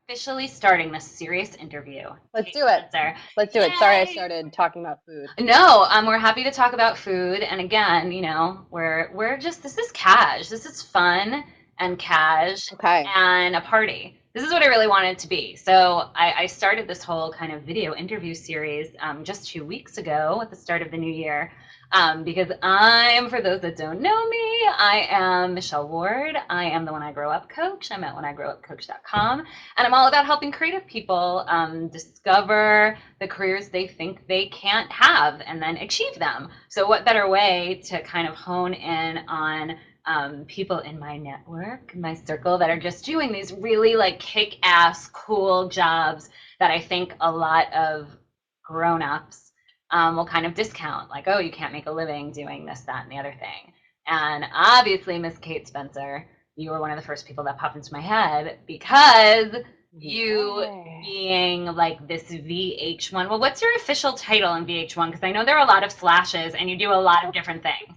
officially starting this serious interview. Let's Kate do it. Spencer. Let's do it. Sorry I Yay! started talking about food. No, we're happy to talk about food. And again, we're just this is cash. This is fun and cash Okay. and a party. This is what I really wanted it to be. So I started this whole kind of video interview series just 2 weeks ago at the start of the new year. Because for those that don't know me, I am Michelle Ward. I am the When I Grow Up coach. I'm at whenigrowupcoach.com. And I'm all about helping creative people discover the careers they think they can't have and then achieve them. So, what better way to kind of hone in on people in my network, my circle that are just doing these really like kick ass, cool jobs that I think a lot of grown ups will kind of discount, like, oh, you can't make a living doing this, that, and the other thing. And obviously, Miss Kate Spencer, you were one of the first people that popped into my head because you Yay. being like this VH1. Well, what's your official title in VH1? Because I know there are a lot of slashes and you do a lot of different things.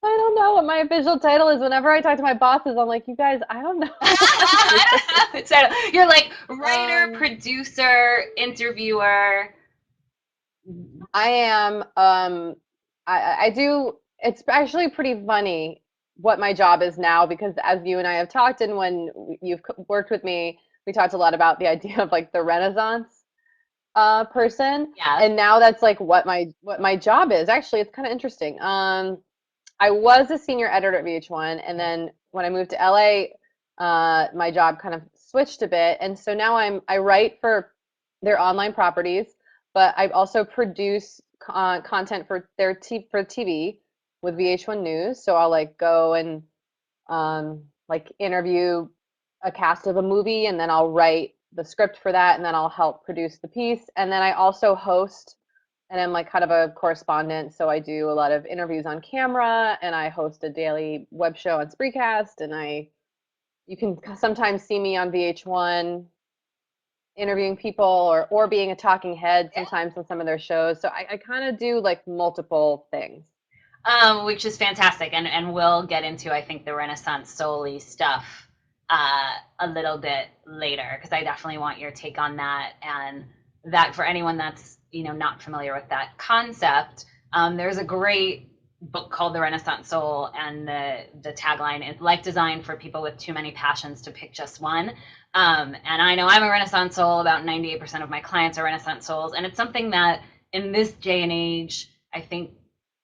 I don't know what my official title is. Whenever I talk to my bosses, I'm like, you guys, I don't know what my official. I don't know. You're like writer, Um, producer, interviewer. I am. I do. It's actually pretty funny what my job is now because as you and I have talked, and when you've worked with me, we talked a lot about the idea of like the Renaissance person, Yes. and now that's like what my job is. Actually, it's kind of interesting. I was a senior editor at VH1, and then when I moved to LA, my job kind of switched a bit, and so now I write for their online properties, but I also produce content for for TV with VH1 News. So I'll like go and like interview a cast of a movie, and then I'll write the script for that, and then I'll help produce the piece, and then I also host and I'm like kind of a correspondent, so I do a lot of interviews on camera, and I host a daily web show on Spreecast, and I you can sometimes see me on VH1 interviewing people or being a talking head sometimes on some of their shows. So I kind of do like multiple things. Which is fantastic, and we'll get into I think the Renaissance Soli stuff a little bit later because I definitely want your take on that and that for anyone that's not familiar with that concept. There's a great book called The Renaissance Soul, and the tagline is life designed for people with too many passions to pick just one. And I know I'm a Renaissance soul. About 98% of my clients are Renaissance souls, and it's something that in this day and age, I think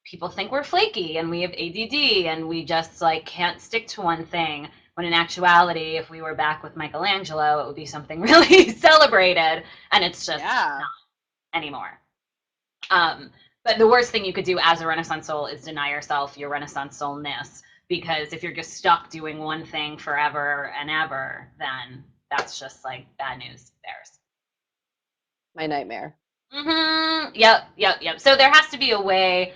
people think we're flaky and we have ADD and we just like can't stick to one thing. When in actuality, if we were back with Michelangelo, it would be something really celebrated, and it's just Yeah. not anymore. Um, but the worst thing you could do as a Renaissance soul is deny yourself your Renaissance soulness, because if you're just stuck doing one thing forever and ever, then that's just like bad news bears. My nightmare. Yep. So there has to be a way,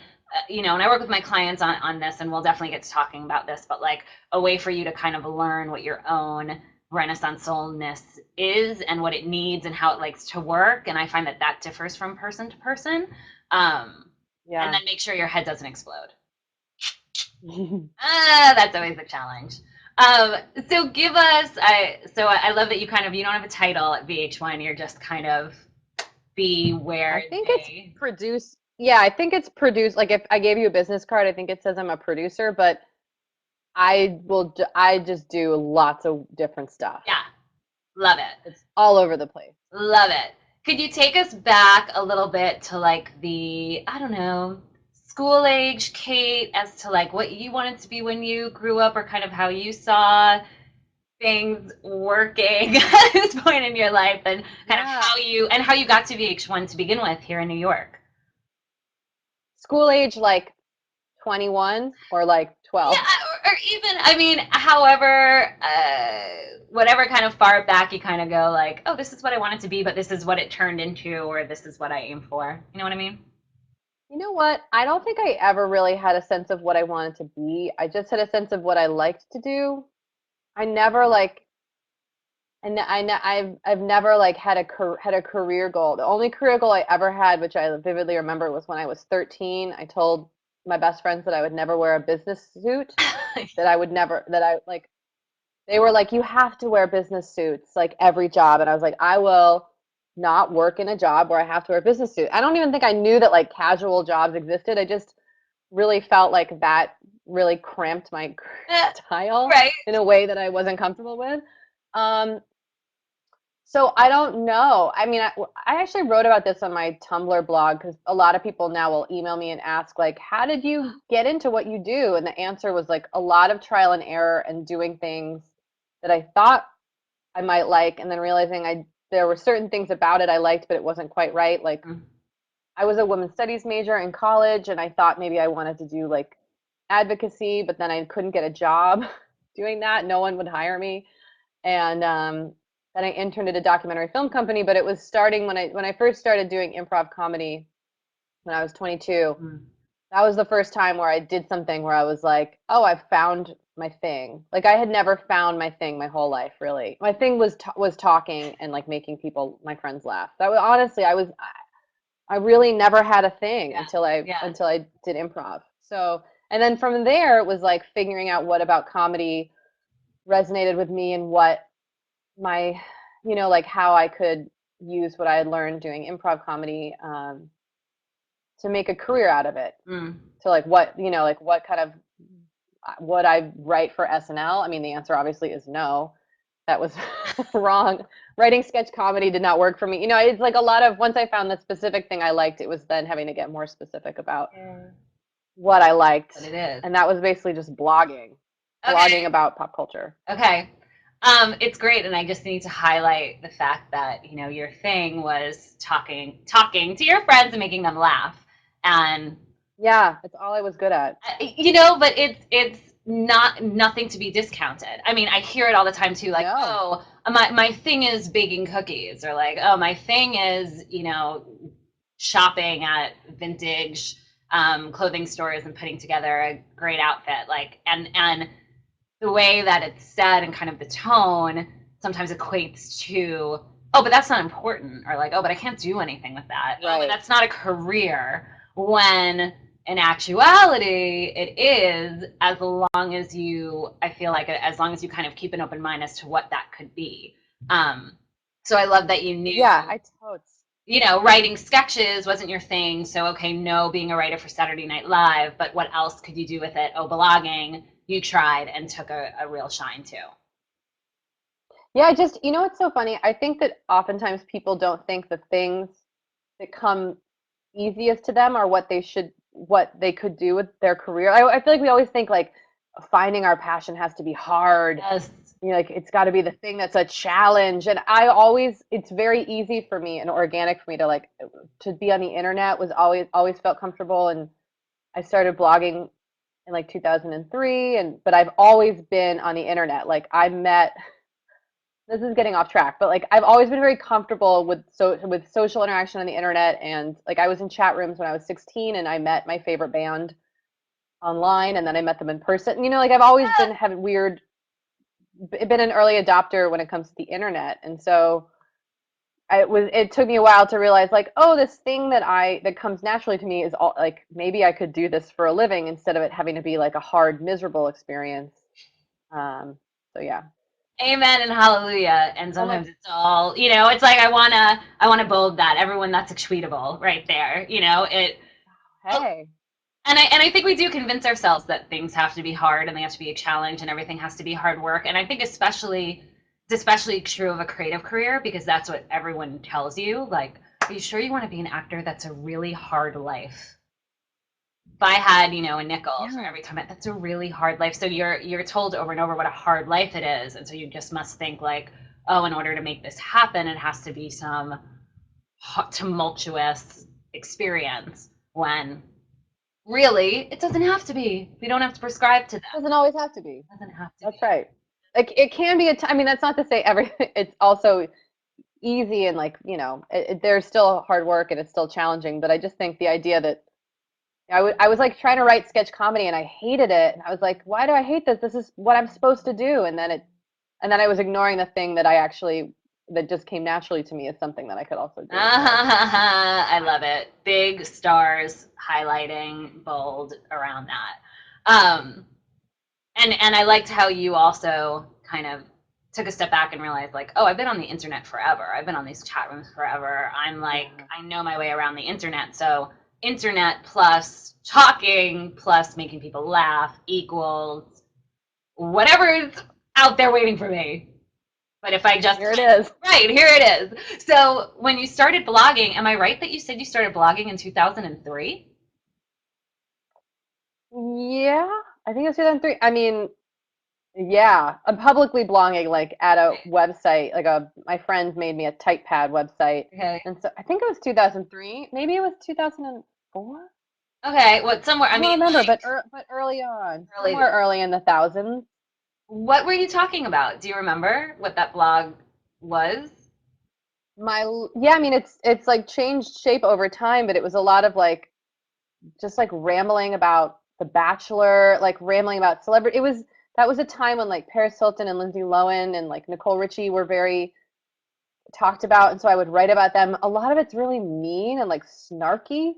and I work with my clients on this, and we'll definitely get to talking about this, but like a way for you to kind of learn what your own Renaissance soulness is and what it needs and how it likes to work. And I find that that differs from person to person. And Yeah. then make sure your head doesn't explode. That's always a challenge. Um, so give us, I love that you don't have a title at VH1. You're just kind of be I where think it's they. produced. Yeah, I think it's produced. Like if I gave you a business card, I think it says I'm a producer, but I just do lots of different stuff. Yeah, love it. It's all over the place. Love it. Could you take us back a little bit to like I don't know, school age Kate, as to like what you wanted to be when you grew up, or kind of how you saw things working at this point in your life, and kind of Yeah. how you got to VH1 to begin with here in New York? School age like 21 or like Yeah, 12. or even, I mean, however, whatever kind of far back you kind of go, like, oh, this is what I want it to be, but this is what it turned into, or this is what I aim for. You know what I mean? You know what? I don't think I ever really had a sense of what I wanted to be. I just had a sense of what I liked to do. I never like I've never like had a career goal. The only career goal I ever had, which I vividly remember, was when I was 13. I told my best friends that I would never wear a business suit, that I would never that I like They were like, you have to wear business suits like every job. And I was like, I will not work in a job where I have to wear a business suit. I don't even think I knew that like casual jobs existed. I just really felt like that really cramped my Eh, style right. in a way that I wasn't comfortable with. Um, so I don't know. I mean, I actually wrote about this on my Tumblr blog because a lot of people now will email me and ask, like, how did you get into what you do? And the answer was like a lot of trial and error and doing things that I thought I might like, and then realizing I there were certain things about it I liked, but it wasn't quite right. Like Mm, I was a women's studies major in college, and I thought maybe I wanted to do like advocacy, but then I couldn't get a job doing that. No one would hire me. And then I interned at a documentary film company, but it was starting when I first started doing improv comedy when I was 22. mm, That was the first time where I did something where I was like, oh, I've found my thing. Like I had never found my thing my whole life, really. My thing was talking and like making people, my friends laugh. That was honestly, I really never had a thing yeah. Yeah. until I did improv. So, and then from there it was like figuring out what about comedy resonated with me and what my, like how I could use what I had learned doing improv comedy to make a career out of it. Mm. To like what, like what kind of would I write for SNL? I mean, the answer obviously is no. That was wrong. Writing sketch comedy did not work for me. It's like a lot of once I found the specific thing I liked, it was then having to get more specific about Yeah. what I liked. But it is. And that was basically just blogging Okay. about pop culture. Okay. It's great, and I just need to highlight the fact that your thing was talking to your friends and making them laugh, and Yeah, it's all I was good at. but it's not nothing to be discounted. I mean, I hear it all the time too, like, No. oh, my thing is baking cookies, or like, oh, my thing is shopping at vintage clothing stores and putting together a great outfit, like, and the way that it's said and kind of the tone sometimes equates to, oh, but that's not important, or like, oh, but I can't do anything with that, oh, but Right. that's not a career, when in actuality it is, as long as you, I feel like, as long as you kind of keep an open mind as to what that could be. um, so I love that you knew, Yeah, I totes. writing sketches wasn't your thing. So, okay, no, being a writer for Saturday Night Live, but what else could you do with it? Oh, blogging, you tried and took a real shine to. Yeah, just what's so funny? I think that oftentimes people don't think the things that come easiest to them are what they could do with their career. I feel like we always think like finding our passion has to be hard. Yes. Like it's got to be the thing that's a challenge. And it's very easy for me and organic for me to like to be on the internet was always felt comfortable. And I started blogging in like 2003, but I've always been on the internet. Like I met this is getting off track, but like I've always been very comfortable with social interaction on the internet, and like I was in chat rooms when I was 16 and I met my favorite band online and then I met them in person. Like I've always been an early adopter when it comes to the internet. And so it took me a while to realize like, oh, this thing that comes naturally to me is all like maybe I could do this for a living instead of it having to be like a hard, miserable experience. So yeah. Amen and hallelujah. And Oh my, sometimes it's all, it's like I wanna bold that. Everyone, that's a tweetable right there. It hey. and I think we do convince ourselves that things have to be hard and they have to be a challenge and everything has to be hard work. And I think it's especially true of a creative career, because that's what everyone tells you. Like, are you sure you want to be an actor? That's a really hard life. If I had, a nickel for Yeah. every time, that's a really hard life. So you're told over and over what a hard life it is, and so you just must think like, oh, in order to make this happen, it has to be some tumultuous experience. When really, it doesn't have to be. We don't have to prescribe to that. Doesn't always have to be. It doesn't have to That's be. right. Like it can be I mean, that's not to say everything. It's also easy and like there's still hard work and it's still challenging. But I just think the idea that I was like trying to write sketch comedy and I hated it. And I was like, why do I hate this? This is what I'm supposed to do. And then I was ignoring the thing that just came naturally to me as something that I could also do. So I love it. Big stars highlighting bold around that. And I liked how you also kind of took a step back and realized like, oh, I've been on the internet forever. I've been on these chat rooms forever. I'm like, Yeah. I know my way around the internet. So internet plus talking plus making people laugh equals whatever is out there waiting for me. But if I just Here it kind is. of, right, here it is. So when you started blogging, am I right that you said you started blogging in 2003? Yeah, I think it was 2003. I mean, yeah, I'm publicly blogging like at a website, like a my friend made me a typepad website. Okay. And so I think it was 2003, maybe it was 2004. Okay. What somewhere, I I don't mean, remember, like but early on, really, somewhere early in the thousands. what were you talking about? Do you remember what that blog was? Yeah, I mean it's like changed shape over time, but it was a lot of like just like rambling about The Bachelor, like rambling about celebrity. It was that was a time when like Paris Hilton and Lindsay Lohan and like Nicole Richie were very talked about, and so I would write about them. A lot of it's really mean and like snarky,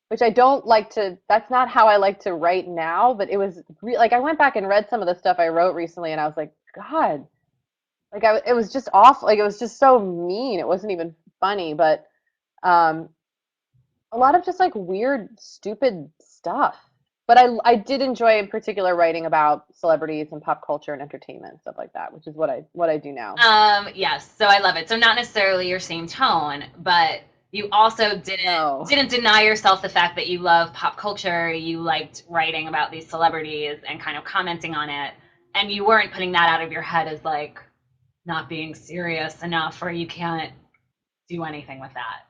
which I don't like to. That's not how I like to write now. But it was like I went back and read some of the stuff I wrote recently, and I was like, God, like it was just awful. Like it was just so mean. It wasn't even funny, but um, a lot of just like weird, stupid stuff. But I did enjoy in particular writing about celebrities and pop culture and entertainment and stuff like that, which is what I do now. Yes, so I love it. So not necessarily your same tone, but you also No. didn't deny yourself the fact that you love pop culture, you liked writing about these celebrities and kind of commenting on it, and you weren't putting that out of your head as like not being serious enough or you can't do anything with that.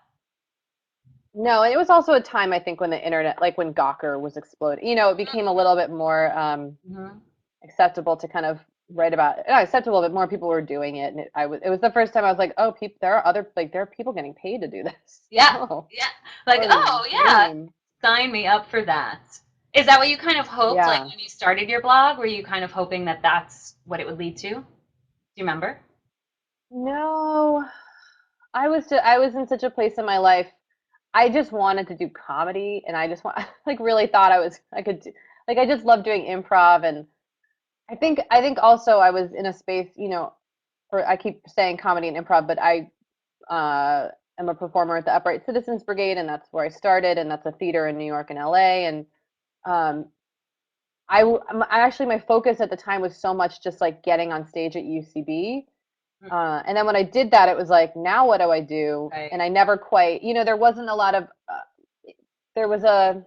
No, and it was also a time I think when the internet, like when Gawker was exploding, it became a little bit more Mm-hmm. acceptable to kind of write about. Not acceptable, but more people were doing it, and it was the first time I was like, oh, there are other like there are people getting paid to do this. Yeah, Oh, yeah. Like, what a oh yeah, dream. sign me up for that. Is that what you kind of hoped, like Yeah. when you started your blog? Were you kind of hoping that that's what it would lead to? Do you remember? No, I was in such a place in my life. I just wanted to do comedy, and I just want like really thought I could do, like I just love doing improv, and I think also I was in a space, for I keep saying comedy and improv, but I am a performer at the Upright Citizens Brigade, and that's where I started, and that's a theater in New York and LA, and um, I actually my focus at the time was so much just like getting on stage at UCB. And then when I did that, it was like, now what do I do? Right. And I never quite, there wasn't a lot of, there was a,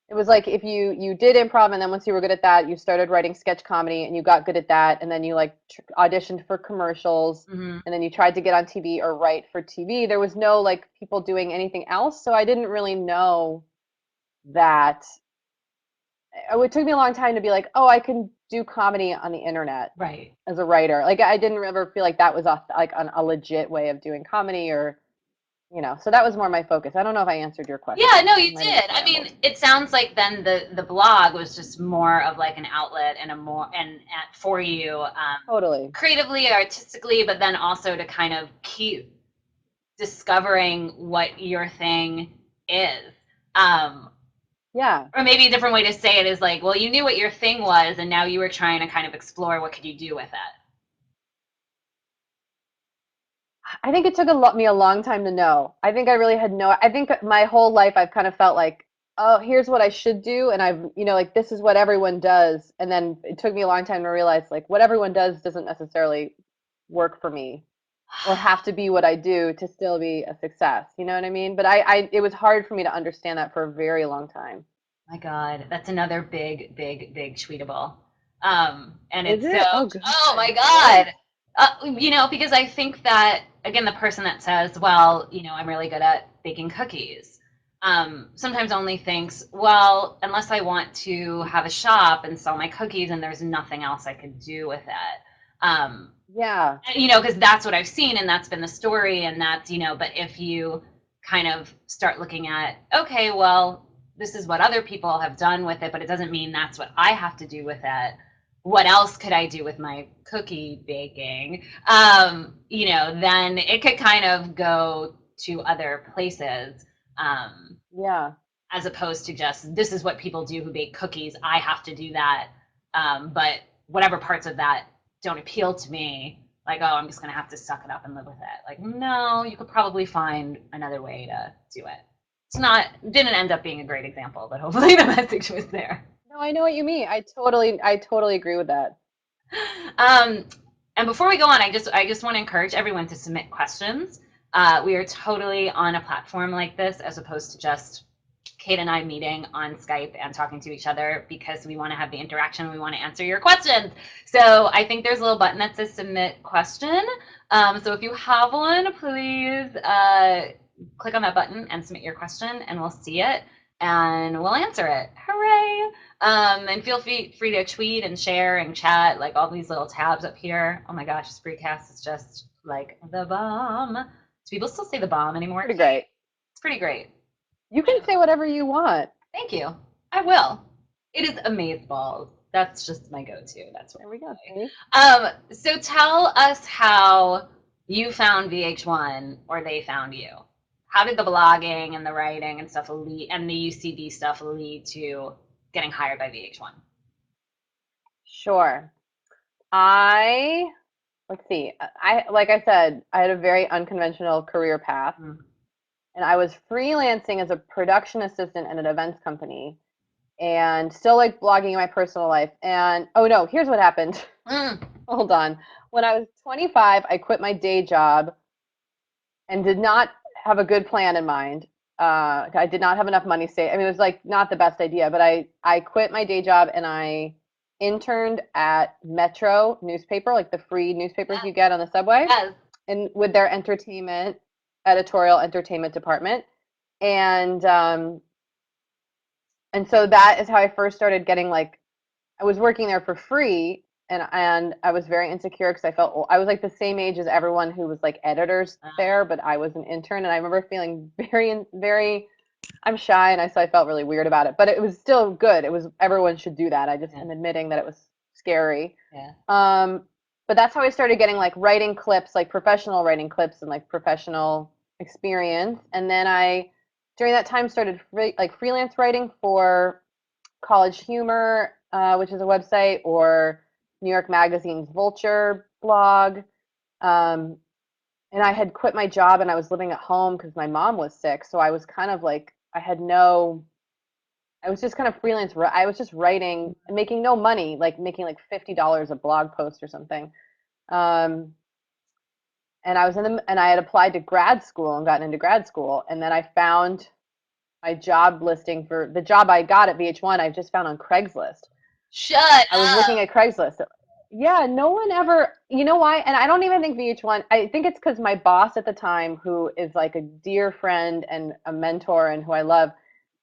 it was like if you did improv, and then once you were good at that, you started writing sketch comedy, and you got good at that, and then you like auditioned for commercials, Mm-hmm. and then you tried to get on TV or write for TV. There was no like people doing anything else, so I didn't really know that. It took me a long time to be like, oh, I can do comedy on the internet Right. as a writer. Like I didn't ever feel like that was like a legit way of doing comedy, or so that was more my focus. I don't know if I answered your Yeah, question. no, I you might have did. just I mean, rambled. it sounds like then the blog was just more of like an outlet and a more and for you Totally. creatively, artistically, but then also to kind of keep discovering what your thing is. Um, Yeah. or maybe a different way to say it is like, well, you knew what your thing was, and now you were trying to kind of explore what could you do with it. I think it took me a long time to know. I think I really had no, I think my whole life I've kind of felt like, oh, here's what I should do. And I've, like this is what everyone does. And then it took me a long time to realize like what everyone does doesn't necessarily work for me, or have to be what I do to still be a success. You know what I mean? But it was hard for me to understand that for a very long time. My God, that's another big, big, big tweetable. And Is it's so, it? Oh, oh my good. Good. God. Because I think that, again, the person that says, well, I'm really good at baking cookies, sometimes only thinks, well, unless I want to have a shop and sell my cookies and there's nothing else I could do with it. Yeah. Because that's what I've seen and that's been the story and but if you kind of start looking at, okay, well, this is what other people have done with it, but it doesn't mean that's what I have to do with it. What else could I do with my cookie baking? Then it could kind of go to other places. Yeah. As opposed to just this is what people do who bake cookies. I have to do that. But whatever parts of that don't appeal to me. Like, oh, I'm just gonna have to suck it up and live with it. Like, no, you could probably find another way to do it. It's not didn't end up being a great example, but hopefully the message was there. No, I know what you mean. I totally agree with that. Um, and before we go on, I just want to encourage everyone to submit questions. We are totally on a platform like this as opposed to just Kate and I meeting on Skype and talking to each other because we want to have the interaction. We want to answer your questions. So I think there's a little button that says submit question. So if you have one, please click on that button and submit your question, and we'll see it and we'll answer it. Hooray! And feel free to tweet and share and chat, like all these little tabs up here. Oh my gosh, Spreecast is just like the bomb. Do people still say the bomb anymore, Pretty Kate? great. It's pretty great. You can say whatever you want. Thank you. I will. It is amazeballs. That's just my go-to. That's what There we go. I See? say. So tell us how you found VH1 or they found you. How did the blogging and the writing and stuff lead, and the UCB stuff lead to getting hired by VH1? Sure. I let's see. I like I said, I had a very unconventional career path, Mm. and I was freelancing as a production assistant at an events company, and still like blogging in my personal life. And oh no, here's what happened. Mm. Hold on. When I was 25, I quit my day job and did not have a good plan in mind. I did not have enough money saved. I mean, it was like not the best idea, but I quit my day job and I interned at Metro newspaper, like the free newspapers you get on the subway, Yes. and with their entertainment editorial entertainment department. And um, and so that is how I first started getting like I was working there for free, and I was very insecure because I felt I was like the same age as everyone who was like editors there, but I was an intern, and I remember feeling very I'm shy, and I felt really weird about it, but it was still good. It was everyone should do that. I just Yeah. am admitting that it was scary. Yeah. Um, but that's how I started getting like writing clips, like professional writing clips and like professional experience, and then I during that time started like freelance writing for College Humor, which is a website, or New York Magazine's Vulture blog. Um, and I had quit my job and I was living at home because my mom was sick. So I was kind of like, I was just kind of freelance. I was just writing and making no money, like making like $50 a blog post or something. Um, and I had applied to grad school and gotten into grad school. And then I found my job listing for the job I got at VH1, I just found on Craigslist. Shut I was looking up. at Craigslist. Yeah, no one ever, you know why? And I don't even think VH1, I think it's because my boss at the time, who is like a dear friend and a mentor and who I love,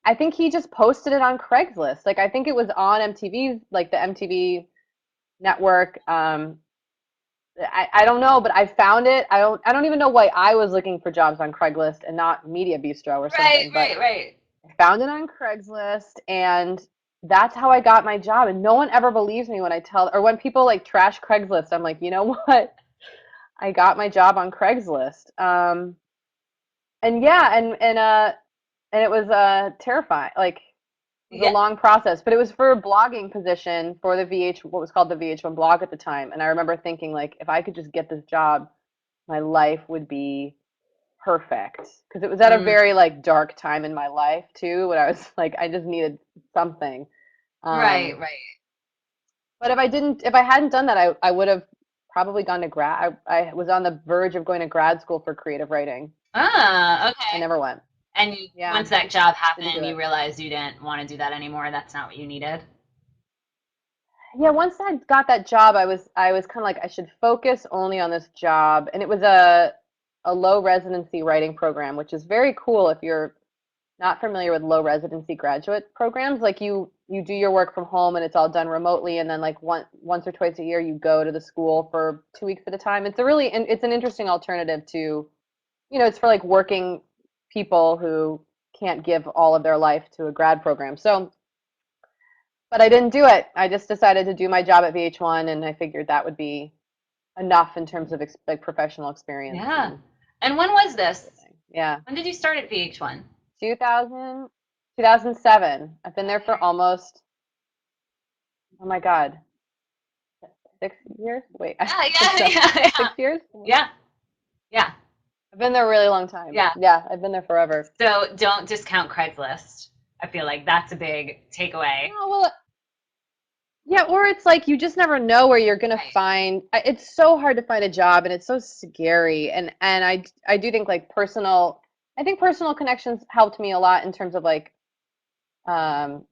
I think he just posted it on Craigslist. Like, I think it was on MTV, like the MTV network. I don't know, but I found it. I don't even know why I was looking for jobs on Craigslist and not Media Bistro or Right, something, but right, right. I found it on Craigslist, and that's how I got my job. And no one ever believes me when I tell, or when people like trash Craigslist, I'm like, you know what? I got my job on Craigslist. And yeah, and it was terrifying. Like it was a Yeah. long process, but it was for a blogging position for the what was called the VH1 blog at the time. And I remember thinking like, if I could just get this job, my life would be perfect because it was at a Mm. very like dark time in my life too when I was like I just needed something. Right, um right. but if I hadn't done that, I would have probably gone to I was on the verge of going to grad school for creative writing. Ah, I okay. never went. And Yeah, once that job didn't do happened, you it. realized you didn't want to do that anymore. That's not what you needed. Yeah, once I got that job, I was kind of like I should focus only on this job, and it was a low residency writing program, which is very cool if you're not familiar with low residency graduate programs. Like you do your work from home and it's all done remotely, and then like once or twice a year you go to the school for 2 weeks at a time. It's an interesting alternative to, it's for like working people who can't give all of their life to a grad program. So, but I didn't do it. I just decided to do my job at VH1, and I figured that would be enough in terms of like professional experience Yeah. and And when was this? everything. Yeah. When did you start at VH1? 2000, 2007. I've been there for almost, oh my God, 6 years. Wait, I Yeah, think yeah, so. yeah, yeah, 6 years. yeah, yeah, I've been there a really long time. yeah. Yeah, I've been there forever. So don't discount Craigslist. I feel like that's a big takeaway. No, well, yeah, or it's like you just never know where you're gonna Right. find. It's so hard to find a job, and it's so scary. And I do think like personal. I think personal connections helped me a lot in terms of like um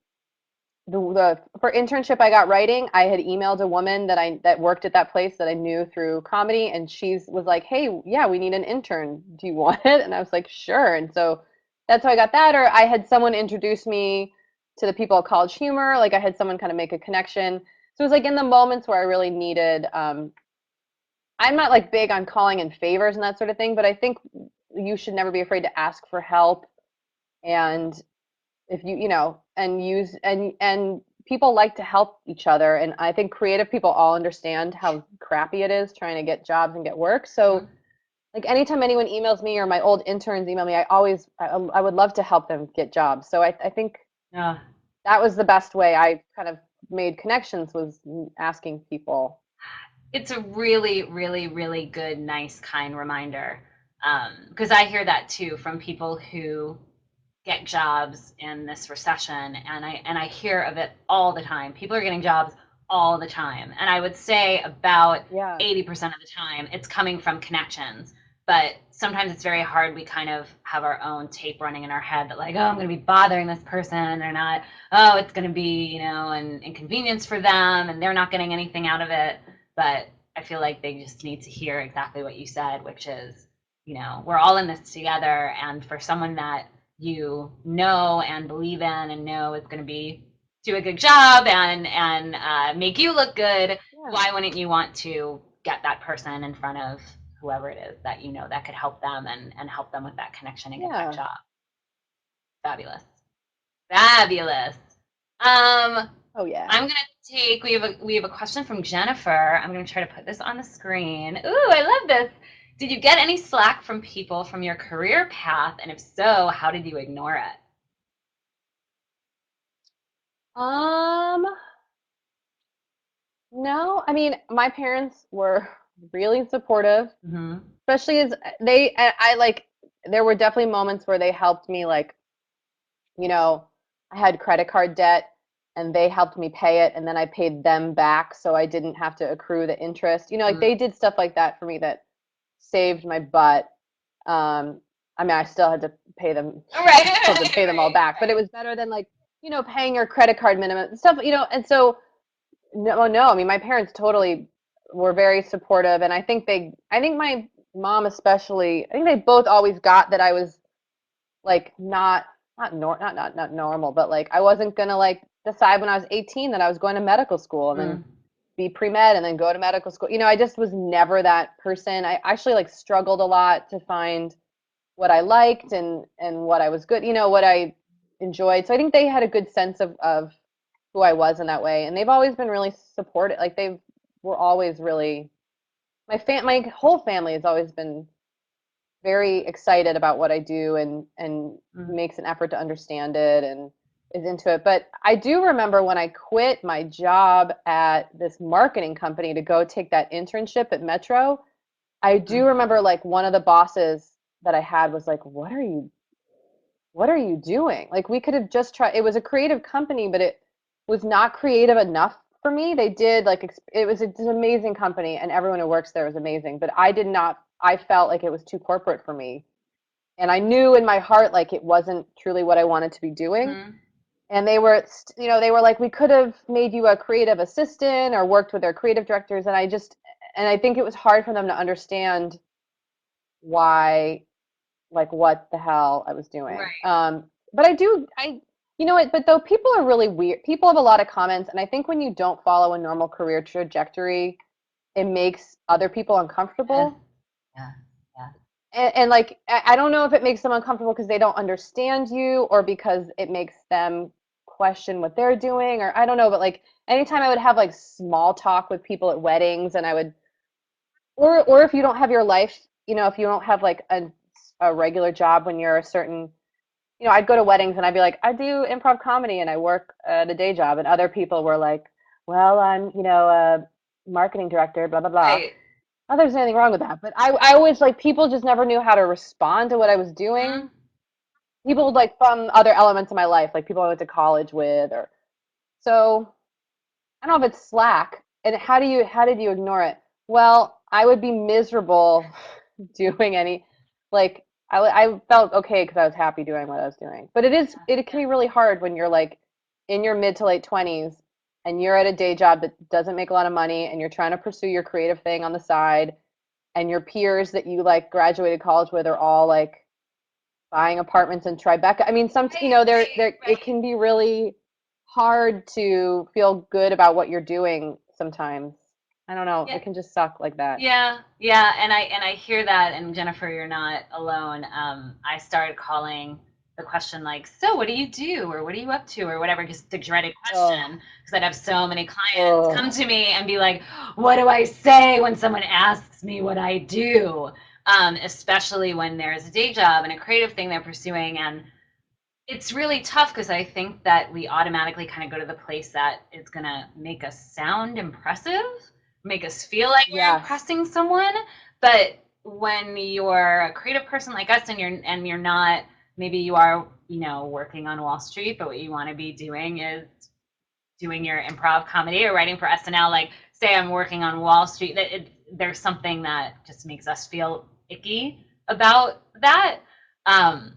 the for internship I got writing. I had emailed a woman that worked at that place that I knew through comedy, and she was like, "Hey, yeah, we need an intern. Do you want it?" And I was like, "Sure." And so that's how I got that. Or I had someone introduce me to the people at College Humor. Like I had someone kind of make a connection. So it was like in the moments where I really needed. I'm not like big on calling in favors and that sort of thing, but I think you should never be afraid to ask for help. And if and use and people like to help each other, and I think creative people all understand how crappy it is trying to get jobs and get work. So Mhm. like anytime anyone emails me or my old interns email me, I would love to help them get jobs. So I think Uh, that was the best way I kind of made connections, was asking people. it's a really, really, really good, nice, kind reminder. Because I hear that too from people who get jobs in this recession, and I hear of it all the time. People are getting jobs all the time, and I would say about Yeah, 80% of the time it's coming from connections. But sometimes it's very hard. We kind of have our own tape running in our head that like, oh, I'm going to be bothering this person or not. Oh, it's going to be, an inconvenience for them, and they're not getting anything out of it. But I feel like they just need to hear exactly what you said, which is, we're all in this together. And for someone that you know and believe in and know is going to be do a good job and make you look good, yeah, why wouldn't you want to get that person in front of whoever it is that that could help them and help them with that connection and get that yeah. job? Fabulous, fabulous. Um, Oh yeah. I'm gonna take. We have a question from Jennifer. I'm gonna try to put this on the screen. Ooh, I love this. Did you get any slack from people from your career path, and if so, how did you ignore it? Um, no, I mean, my parents were really supportive, Mm-hmm. especially as I like, there were definitely moments where they helped me, like, you know, I had credit card debt and they helped me pay it, and then I paid them back so I didn't have to accrue the interest. Like Mm-hmm. they did stuff like that for me that saved my butt. I mean, I still had to pay them, Right, I still had to pay them all right, back, but it right. was better than like, paying your credit card minimum stuff, and so no, no. I mean, my parents totally were very supportive, and I think my mom especially. I think they both always got that I was like not normal, but like I wasn't gonna like decide when I was 18 that I was going to medical school and then Mm, be pre-med and then go to medical school. I just was never that person. I actually like struggled a lot to find what I liked and what I was good, what I enjoyed. So I think they had a good sense of who I was in that way, and they've always been really supportive. Like they were always really my whole family has always been very excited about what I do and mm, makes an effort to understand it and is into it. But I do remember when I quit my job at this marketing company to go take that internship at Metro. I do mm, remember like one of the bosses that I had was like, what are you doing? Like we could have just tried. It was a creative company, but it was not creative enough for me. They did like it's an amazing company, and everyone who works there was amazing. But I did not. I felt like it was too corporate for me, and I knew in my heart like it wasn't truly what I wanted to be doing. mm. And they were like, we could have made you a creative assistant or worked with their creative directors, and I think it was hard for them to understand why, like what the hell I was doing. Right. But you know what, but though people are really weird. People have a lot of comments, and I think when you don't follow a normal career trajectory, it makes other people Yeah, uncomfortable. yeah, yeah. And like, I don't know if it makes them uncomfortable because they don't understand you or because it makes them question what they're doing, or I don't know, but like anytime I would have like small talk with people at weddings, and I would, or if you don't have your life, if you don't have like a regular job when you're a certain, I'd go to weddings and I'd be like, I do improv comedy and I work at a day job. And other people were like, well, I'm, marketing director, blah blah blah. Right. Not that there's anything wrong with that, but I always like people just never knew how to respond to what I was doing. Mhm. People like from other elements of my life, like people I went to college with, or so I don't know if it's slack. And how did you ignore it? Well, I would be miserable doing any like I felt okay because I was happy doing what I was doing. But it can be really hard when you're like in your mid to late 20s and you're at a day job that doesn't make a lot of money and you're trying to pursue your creative thing on the side and your peers that you like graduated college with are all like buying apartments in Tribeca. I mean, you Right, know, right, there it right. can be really hard to feel good about what you're doing sometimes. I don't know. Yeah. It can just suck like that. Yeah, yeah, and I hear that, and Jennifer, you're not alone. I started calling the question like, "So, what do you do, or what are you up to, or whatever," just the dreaded Oh, question, because I'd have so many clients come oh, to me and be like, "What do I say when someone asks me what I do?" Especially when there's a day job and a creative thing they're pursuing, and it's really tough because I think that we automatically kind of go to the place that it's going to make us sound impressive, make us feel like we're yes. impressing someone. But when you're a creative person like us and you're not, maybe you are, working on Wall Street, but what you want to be doing is doing your improv comedy or writing for SNL. Like, say I'm working on Wall Street, there's something that just makes us feel icky about that. Um,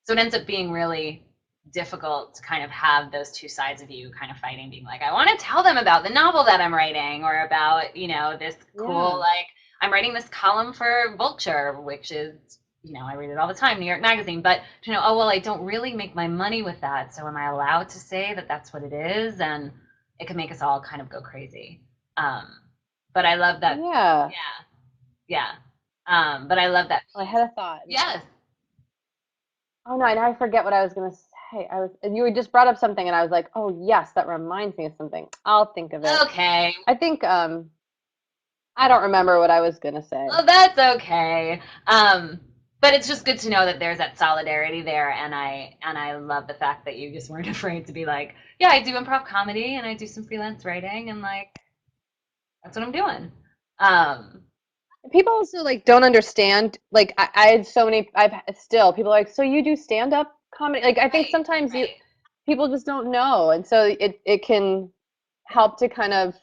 so it ends up being really difficult to kind of have those two sides of you kind of fighting, being like, I want to tell them about the novel that I'm writing or about, this cool, Yeah. like, I'm writing this column for Vulture, which is, I read it all the time, New York Magazine, but oh, well, I don't really make my money with that. So am I allowed to say that that's what it is? And it can make us all kind of go crazy. Um, but I love that. Yeah. Yeah. Yeah. But I love that I piece. had a thought. Yes. Oh no, and I forget what I was gonna say. And you had just brought up something and I was like, oh yes, that reminds me of something. I'll think of it. Okay. I think I don't remember what I was gonna say. Well, that's okay. But it's just good to know that there's that solidarity there, and I love the fact that you just weren't afraid to be like, yeah, I do improv comedy and I do some freelance writing, and like that's what I'm doing. Um, People also like don't understand. Like I had so many. I've still people are like, so you do stand up comedy? Like I think right, sometimes you right. people just don't know, and so it can help to kind of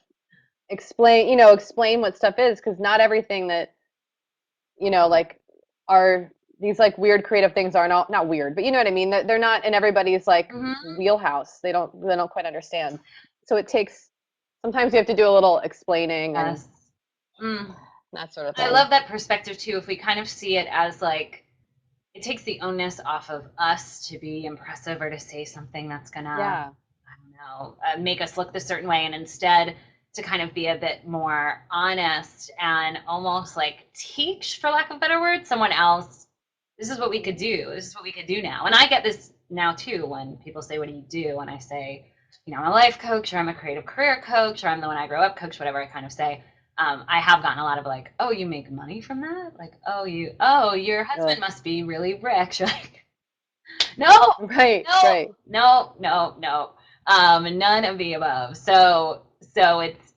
explain, explain what stuff is because not everything that like are these like weird creative things are not weird, but you know what I mean. They're not in everybody's like Mm-hmm. wheelhouse. They don't quite understand. So it takes sometimes you have to do a little explaining and Yes. Mm. that sort of I thing. love that perspective too. If we kind of see it as like it takes the onus off of us to be impressive or to say something that's gonna, Yeah. I don't know, make us look this certain way, and instead to kind of be a bit more honest and almost like teach, for lack of a better word, someone else, this is what we could do. This is what we could do now. And I get this now too when people say, what do you do? And I say, I'm a life coach, or I'm a creative career coach, or I'm the When I Grow Up coach, whatever I kind of say. I have gotten a lot of like, oh, you make money from that? Like, oh, your husband Ugh. must be really rich. Like, no, Right, no, right. no, no, no. None of the above. So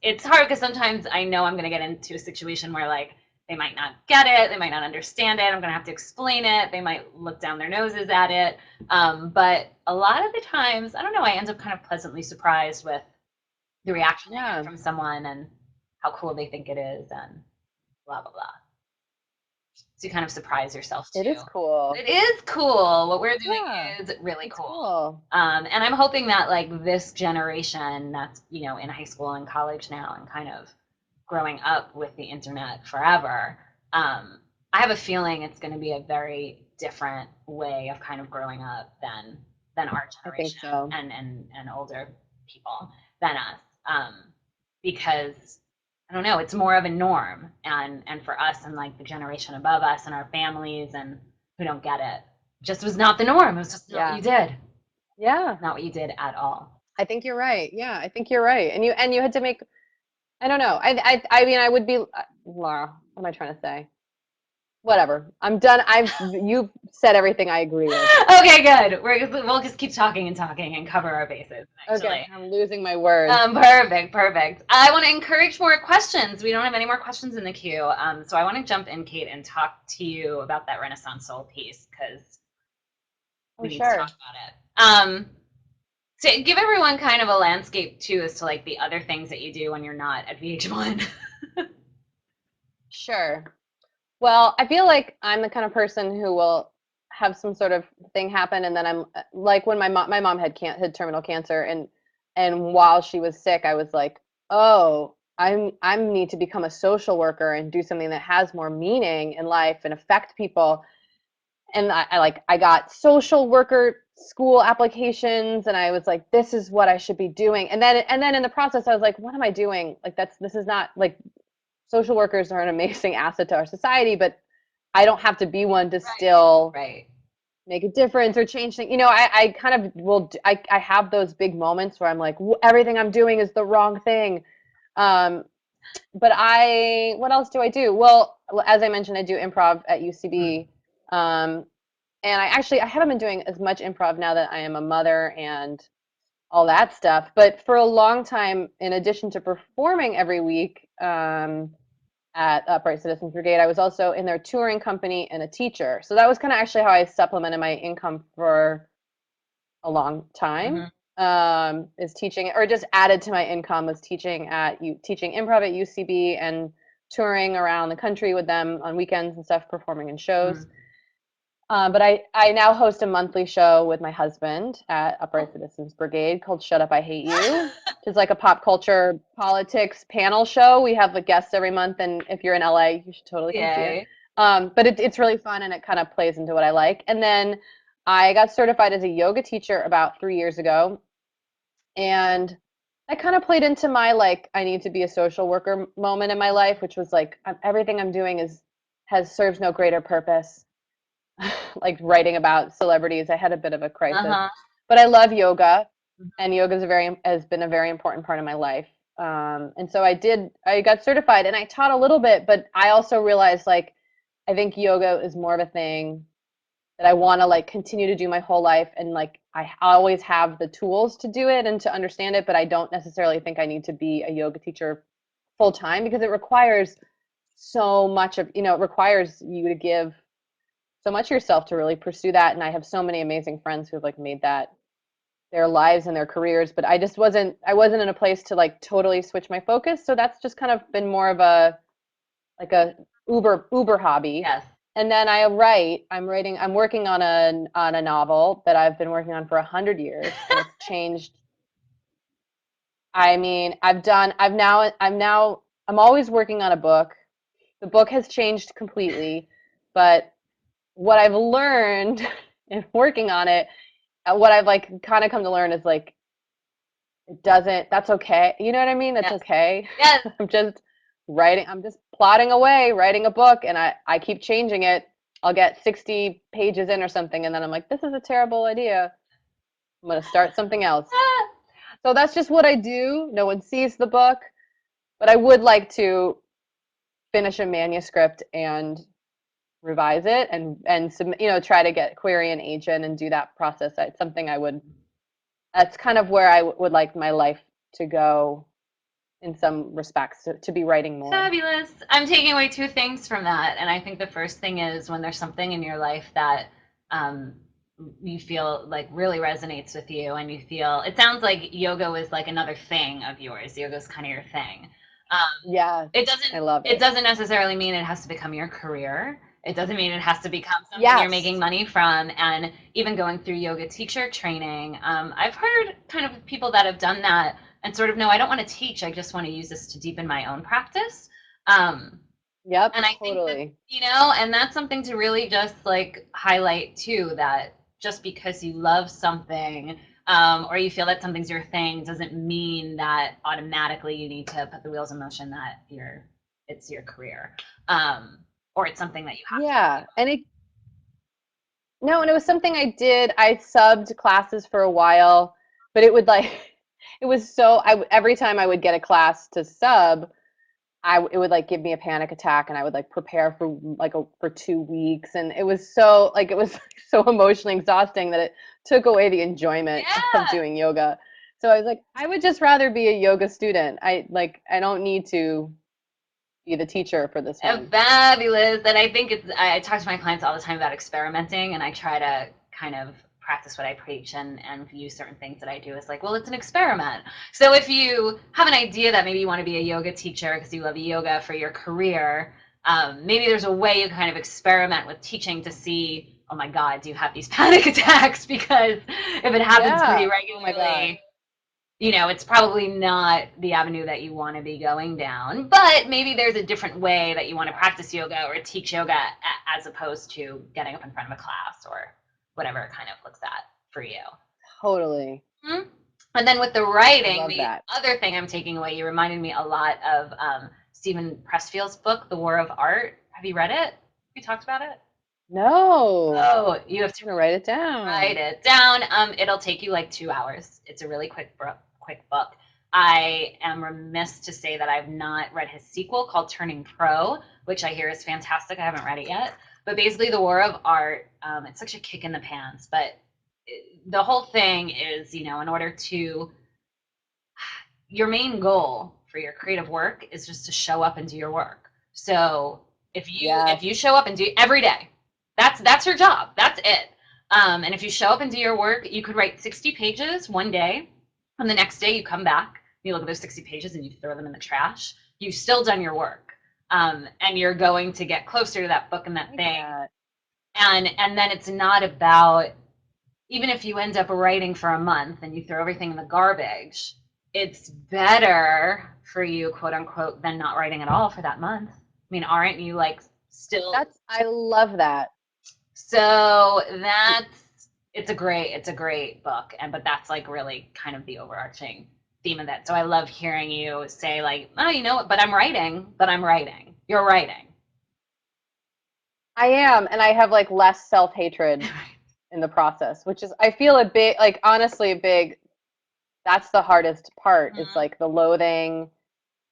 it's hard because sometimes I know I'm going to get into a situation where like they might not get it, they might not understand it. I'm going to have to explain it. They might look down their noses at it. But a lot of the times, I don't know, I end up kind of pleasantly surprised with the reaction I get Yeah, from someone and how cool they think it is and blah blah blah. So you kind of surprise yourself it too. is cool. It is cool. What we're doing Yeah, is really it's cool. cool. And I'm hoping that like this generation that's, in high school and college now and kind of growing up with the internet forever, I have a feeling it's going to be a very different way of kind of growing up than our I think generation so. and older people than us. Because I don't know, it's more of a norm and for us and like the generation above us and our families and who don't get it. Just was not the norm. It was just not what you Yeah. did. Yeah, Not what you did at all. I think you're right. Yeah, I think you're right. And you had to make I don't know. I mean I would be Laura, what am I trying to say? whatever. I'm done. You've said everything I agree with. Okay, good. We'll just keep talking and talking and cover our bases, Okay, actually. I'm losing my words. Perfect, perfect. I want to encourage more questions. We don't have any more questions in the queue. So I want to jump in, Kate, and talk to you about that Renaissance Soul piece because Oh, we need to talk sure. about it. So give everyone kind of a landscape too as to like the other things that you do when you're not at VH1. Sure. Well, I feel like I'm the kind of person who will have some sort of thing happen, and then I'm like when my mom had terminal cancer, and while she was sick, I was like, oh, I need to become a social worker and do something that has more meaning in life and affect people. And I got social worker school applications, and I was like, this is what I should be doing. And then in the process, I was like, what am I doing? Like this is not like social workers are an amazing asset to our society, but I don't have to be one to Right. still Right. make a difference or change things. I kind of I have those big moments where I'm like, everything I'm doing is the wrong thing. Um, but what else do I do? Well, as I mentioned, I do improv at Mm. UCB. Um, and I haven't been doing as much improv now that I am a mother and all that stuff. But for a long time, in addition to performing every week, at Upright Citizens Brigade, I was also in their touring company and a teacher. So that was kind of actually how I supplemented my income for a long time. Hmm. Is teaching, or just added to my income was teaching improv at UCB and touring around the country with them on weekends and stuff, performing in shows. Mm. But I now host a monthly show with my husband at Upright Citizens Brigade called Shut Up, I Hate You, which is like a pop culture politics panel show. We have like guests every month, and if you're in LA, you should totally come see it. Yay. But it's really fun, and it kind of plays into what I like. And then I got certified as a yoga teacher about 3 years ago, and that kind of played into my like I need to be a social worker moment in my life, which was like everything I'm doing is has serves no greater purpose. Like writing about celebrities. I had a bit of a crisis, Uh-huh. but I love yoga, and yoga has been a very important part of my life. And so I got certified, and I taught a little bit, but I also realized like I think yoga is more of a thing that I want to like continue to do my whole life, and like I always have the tools to do it and to understand it, but I don't necessarily think I need to be a yoga teacher full time because it requires so much of, it requires you to give so much of yourself to really pursue that. And I have so many amazing friends who have like made that their lives and their careers, but I wasn't in a place to like totally switch my focus. So that's just kind of been more of a like a uber hobby. Yes. And then I'm working on a novel that I've been working on for 100 years, and it's changed. I mean, I'm always working on a book. The book has changed completely, but what I've learned in working on it, what I've like kind of come to learn is like that's okay. You know what I mean? That's Yes. okay. Yes. I'm just plodding away, writing a book, and I keep changing it. I'll get 60 pages in or something, and then I'm like, this is a terrible idea. I'm gonna start something else. Ah. So that's just what I do. No one sees the book, but I would like to finish a manuscript and revise it and try to get query an agent and do that process. It's something that's kind of where I would like my life to go in some respects, to be writing more. Fabulous. I'm taking away two things from that. And I think the first thing is when there's something in your life that um, you feel like really resonates with you, and you feel it sounds like yoga was like another thing of yours. Yoga is kind of your thing. Yeah, It I doesn't love it it. doesn't necessarily mean it has to become your career. It doesn't mean it has to become something you're making Yes. money from. And even going through yoga teacher training, I've heard kind of people that have done that and sort of know I don't want to teach. I just want to use this to deepen my own practice. Um, Yep, and I think that, totally. and that's something to really just like highlight too, that just because you love something, or you feel that something's your thing doesn't mean that automatically you need to put the wheels in motion that it's your career. Or it's something that you have to Yeah, no, and it was something I did. I subbed classes for a while, but it would like, it was so, every time I would get a class to sub, it would like give me a panic attack, and I would like prepare for like for 2 weeks, and it was so like it was so emotionally exhausting that it took away the enjoyment of Yeah. doing yoga. So I was like, I would just rather be a yoga student. I don't need to be the teacher for this one. Fabulous. And I think I talk to my clients all the time about experimenting, and I try to kind of practice what I preach and view certain things that I do as like, well, it's an experiment. So if you have an idea that maybe you want to be a yoga teacher because you love yoga for your career, maybe there's a way you kind of experiment with teaching to see, oh my God, do you have these panic attacks? Because if it happens pretty Yeah. Oh my God. regularly, it's probably not the avenue that you want to be going down, but maybe there's a different way that you want to practice yoga or teach yoga as opposed to getting up in front of a class or whatever it kind of looks at for you. Totally. Hmm. And then with the I writing, love the that. other thing I'm taking away, you reminded me a lot of Stephen Pressfield's book, The War of Art. Have you read it? We talked about it. No. Oh, you have I'm to gonna write it write down. it down. It'll take you like 2 hours. It's a really quick book. I am remiss to say that I've not read his sequel called Turning Pro, which I hear is fantastic. I haven't read it yet. But basically, The War of Art, it's such a kick in the pants. But the whole thing is, in order to, your main goal for your creative work is just to show up and do your work. So if Yes. you show up and do every day, that's your job. That's it. And if you show up and do your work, you could write 60 pages one day, and the next day you come back, you look at those 60 pages and you throw them in the trash. You've still done your work, and you're going to get closer to that book and I that like thing. that. And then it's not about, even if you end up writing for a month and you throw everything in the garbage, it's better for you, quote unquote, than not writing at all for that month. I mean, aren't you like still? I love that. So it's a great book, and but that's like really kind of the overarching theme of that. So I love hearing you say like, oh, you know what? But I'm writing. But I'm writing. You're writing. I am, and I have like less self-hatred in the process, which is I feel a big like honestly a big that's the hardest part is Mhm. like the loathing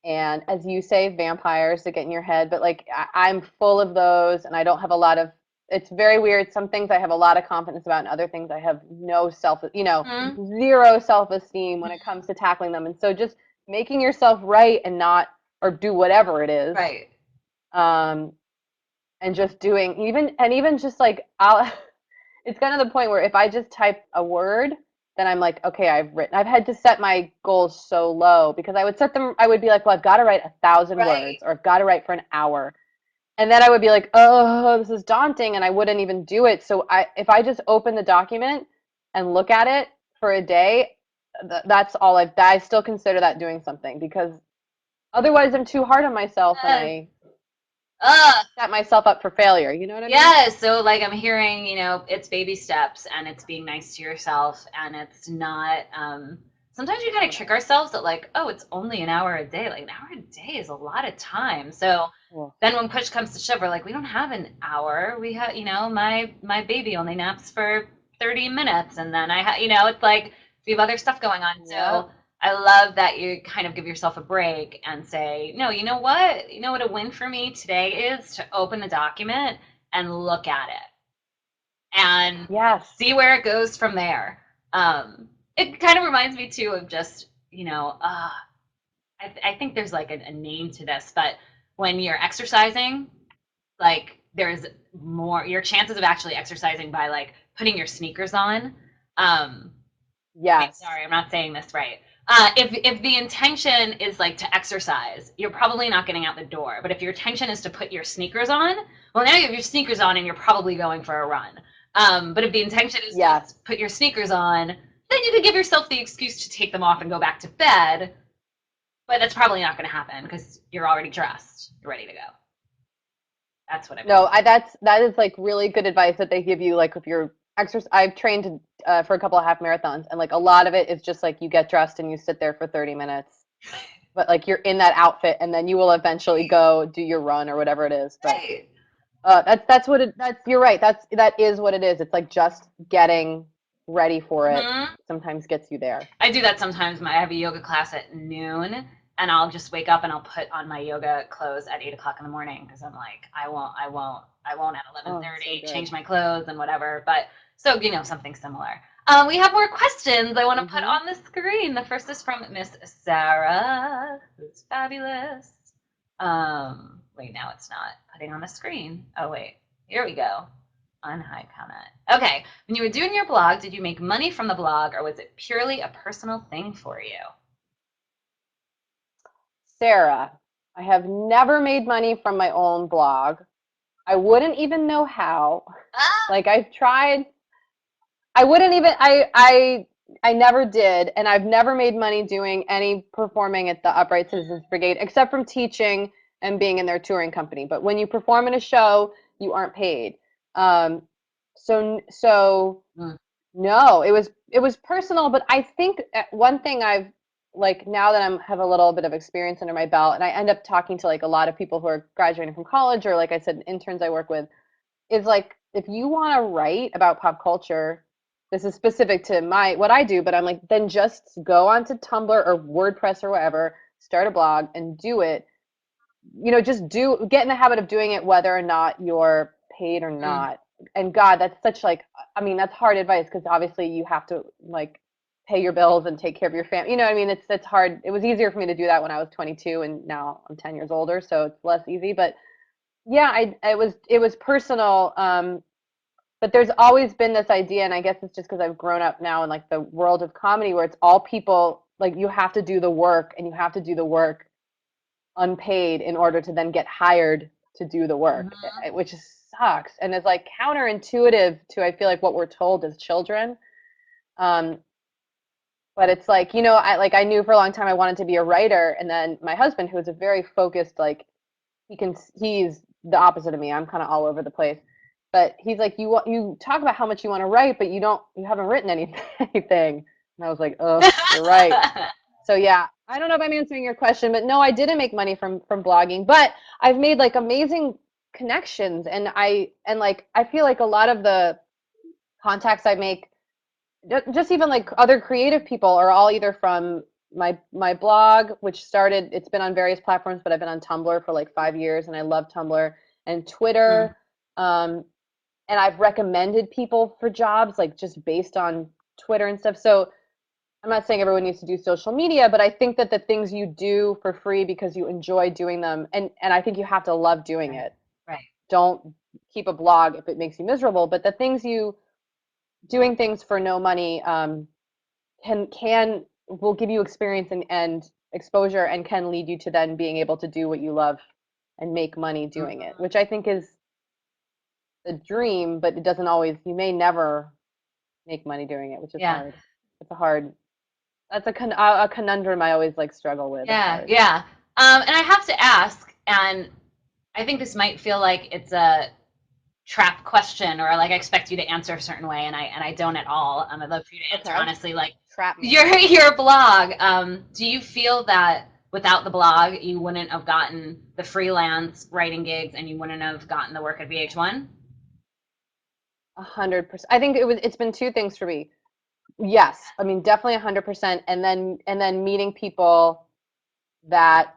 and as you say vampires that get in your head, but like I'm full of those and I don't have a lot of it's very weird. Some things I have a lot of confidence about and other things I have no Mhm. zero self-esteem when it comes to tackling them. And so just making yourself right and not or do whatever it is. Right. Um, and just doing even just like I'll it's kind of the point where if I just type a word, then I'm like, okay, I've had to set my goals so low because I would be like, well, I've got to write 1,000 Right. words or I've got to write for an hour. And then I would be like, oh, this is daunting. And I wouldn't even do it. So if I just open the document and look at it for a day, that's all I still consider that doing something because otherwise I'm too hard on myself and Yes. I Ugh. set myself up for failure. You know what I mean? Yes, so like I'm hearing, it's baby steps and it's being nice to yourself and it's not sometimes we kind of trick ourselves that like, oh, it's only an hour a day. Like an hour a day is a lot of time. So Well, then when push comes to shove, we're like, we don't have an hour. We have, my baby only naps for 30 minutes and then it's like we have other stuff going on. yep. So I love that you kind of give yourself a break and say, no, you know what? You know what a win for me today is to open the document and look at it and Yes. see where it goes from there. It kind of reminds me too of just, I think there's like a name to this, but when you're exercising, like there's more, your chances of actually exercising by like putting your sneakers on. Um, Wait, Yes. sorry, I'm not saying this right. If the intention is like to exercise, you're probably not getting out the door. But if your intention is to put your sneakers on, well, now you have your sneakers on and you're probably going for a run. But if the intention is Yes. just put your sneakers on, then you could give yourself the excuse to take them off and go back to bed. But that's probably not going to happen because you're already dressed. You're ready to go. That's what I'm No, hearing. that is like really good advice that they give you. Like if you're exercise, I've trained for a couple of half marathons, and like a lot of it is just like you get dressed and you sit there for 30 minutes, but like you're in that outfit, and then you will eventually go do your run or whatever it is. But Right. that's what it. That's you're right. That is what it is. It's like just getting ready for it Mm-hmm. sometimes gets you there. I do that sometimes. I have a yoga class at noon, and I'll just wake up and I'll put on my yoga clothes at 8 o'clock in the morning because I'm like, I won't at Oh, so 11:30 good. change my clothes and whatever. But so something similar. We have more questions I want to put Hmm. on the screen. The first is from Miss Sarah, who's fabulous. Wait, now it's not putting on the screen. Oh wait, here we go. On high comment. Okay, when you were doing your blog, did you make money from the blog, or was it purely a personal thing for you? Sarah, I have never made money from my own blog. I wouldn't even know how. Ah! Like I've tried, I wouldn't even I never did, and I've never made money doing any performing at the Upright Citizens Brigade except from teaching and being in their touring company. But when you perform in a show, you aren't paid. Um, so Mm, no, it was personal, but I think one thing I've like now that I'm have a little bit of experience under my belt, and I end up talking to like a lot of people who are graduating from college or like I said, interns I work with, is like if you want to write about pop culture, this is specific to my what I do, but I'm like then just go onto Tumblr or WordPress or whatever, start a blog and do it. Just get in the habit of doing it whether or not you're paid or mm, not. And God, that's such like I mean, that's hard advice because obviously you have to like pay your bills and take care of your family. You know what I mean? It's hard. It was easier for me to do that when I was 22 and now I'm 10 years older, so it's less easy, but yeah, it was personal. But there's always been this idea, and I guess it's just because I've grown up now in like the world of comedy where it's all people like you have to do the work and you have to do the work unpaid in order to then get hired to do the work, mhm. which sucks and is like counterintuitive to I feel like what we're told as children. Um, but it's like, I knew for a long time I wanted to be a writer, and then my husband, who is a very focused, like he's the opposite of me. I'm kind of all over the place. But he's like, you talk about how much you want to write, but you haven't written anything. And I was like, oh, you're right. So yeah, I don't know if I'm answering your question, but no, I didn't make money from blogging, but I've made like amazing connections, and I feel like a lot of the contacts I make, just even like other creative people, are all either from my blog, which started, it's been on various platforms, but I've been on Tumblr for like 5 years, and I love Tumblr and Mm, Twitter. Um, and I've recommended people for jobs like just based on Twitter and stuff. So I'm not saying everyone needs to do social media, but I think that the things you do for free because you enjoy doing them, and I think you have to love doing right, it. right. Don't keep a blog if it makes you miserable, but the things you doing things for no money can will give you experience and exposure and can lead you to then being able to do what you love and make money doing it, Mhm. which I think is the dream, but it doesn't always, you may never make money doing it, which is Yeah, hard. It's a hard, that's a conundrum I always like struggle with. It's yeah, hard. yeah. And I have to ask, and I think this might feel like it's a trap question, or like I expect you to answer a certain way, and I don't at all. I'd love for you to answer Okay. honestly. Like Trap me. your blog. Do you feel that without the blog, you wouldn't have gotten the freelance writing gigs, and you wouldn't have gotten the work at VH1? 100%. I think it's been two things for me. Yes, I mean definitely 100%, and then meeting people that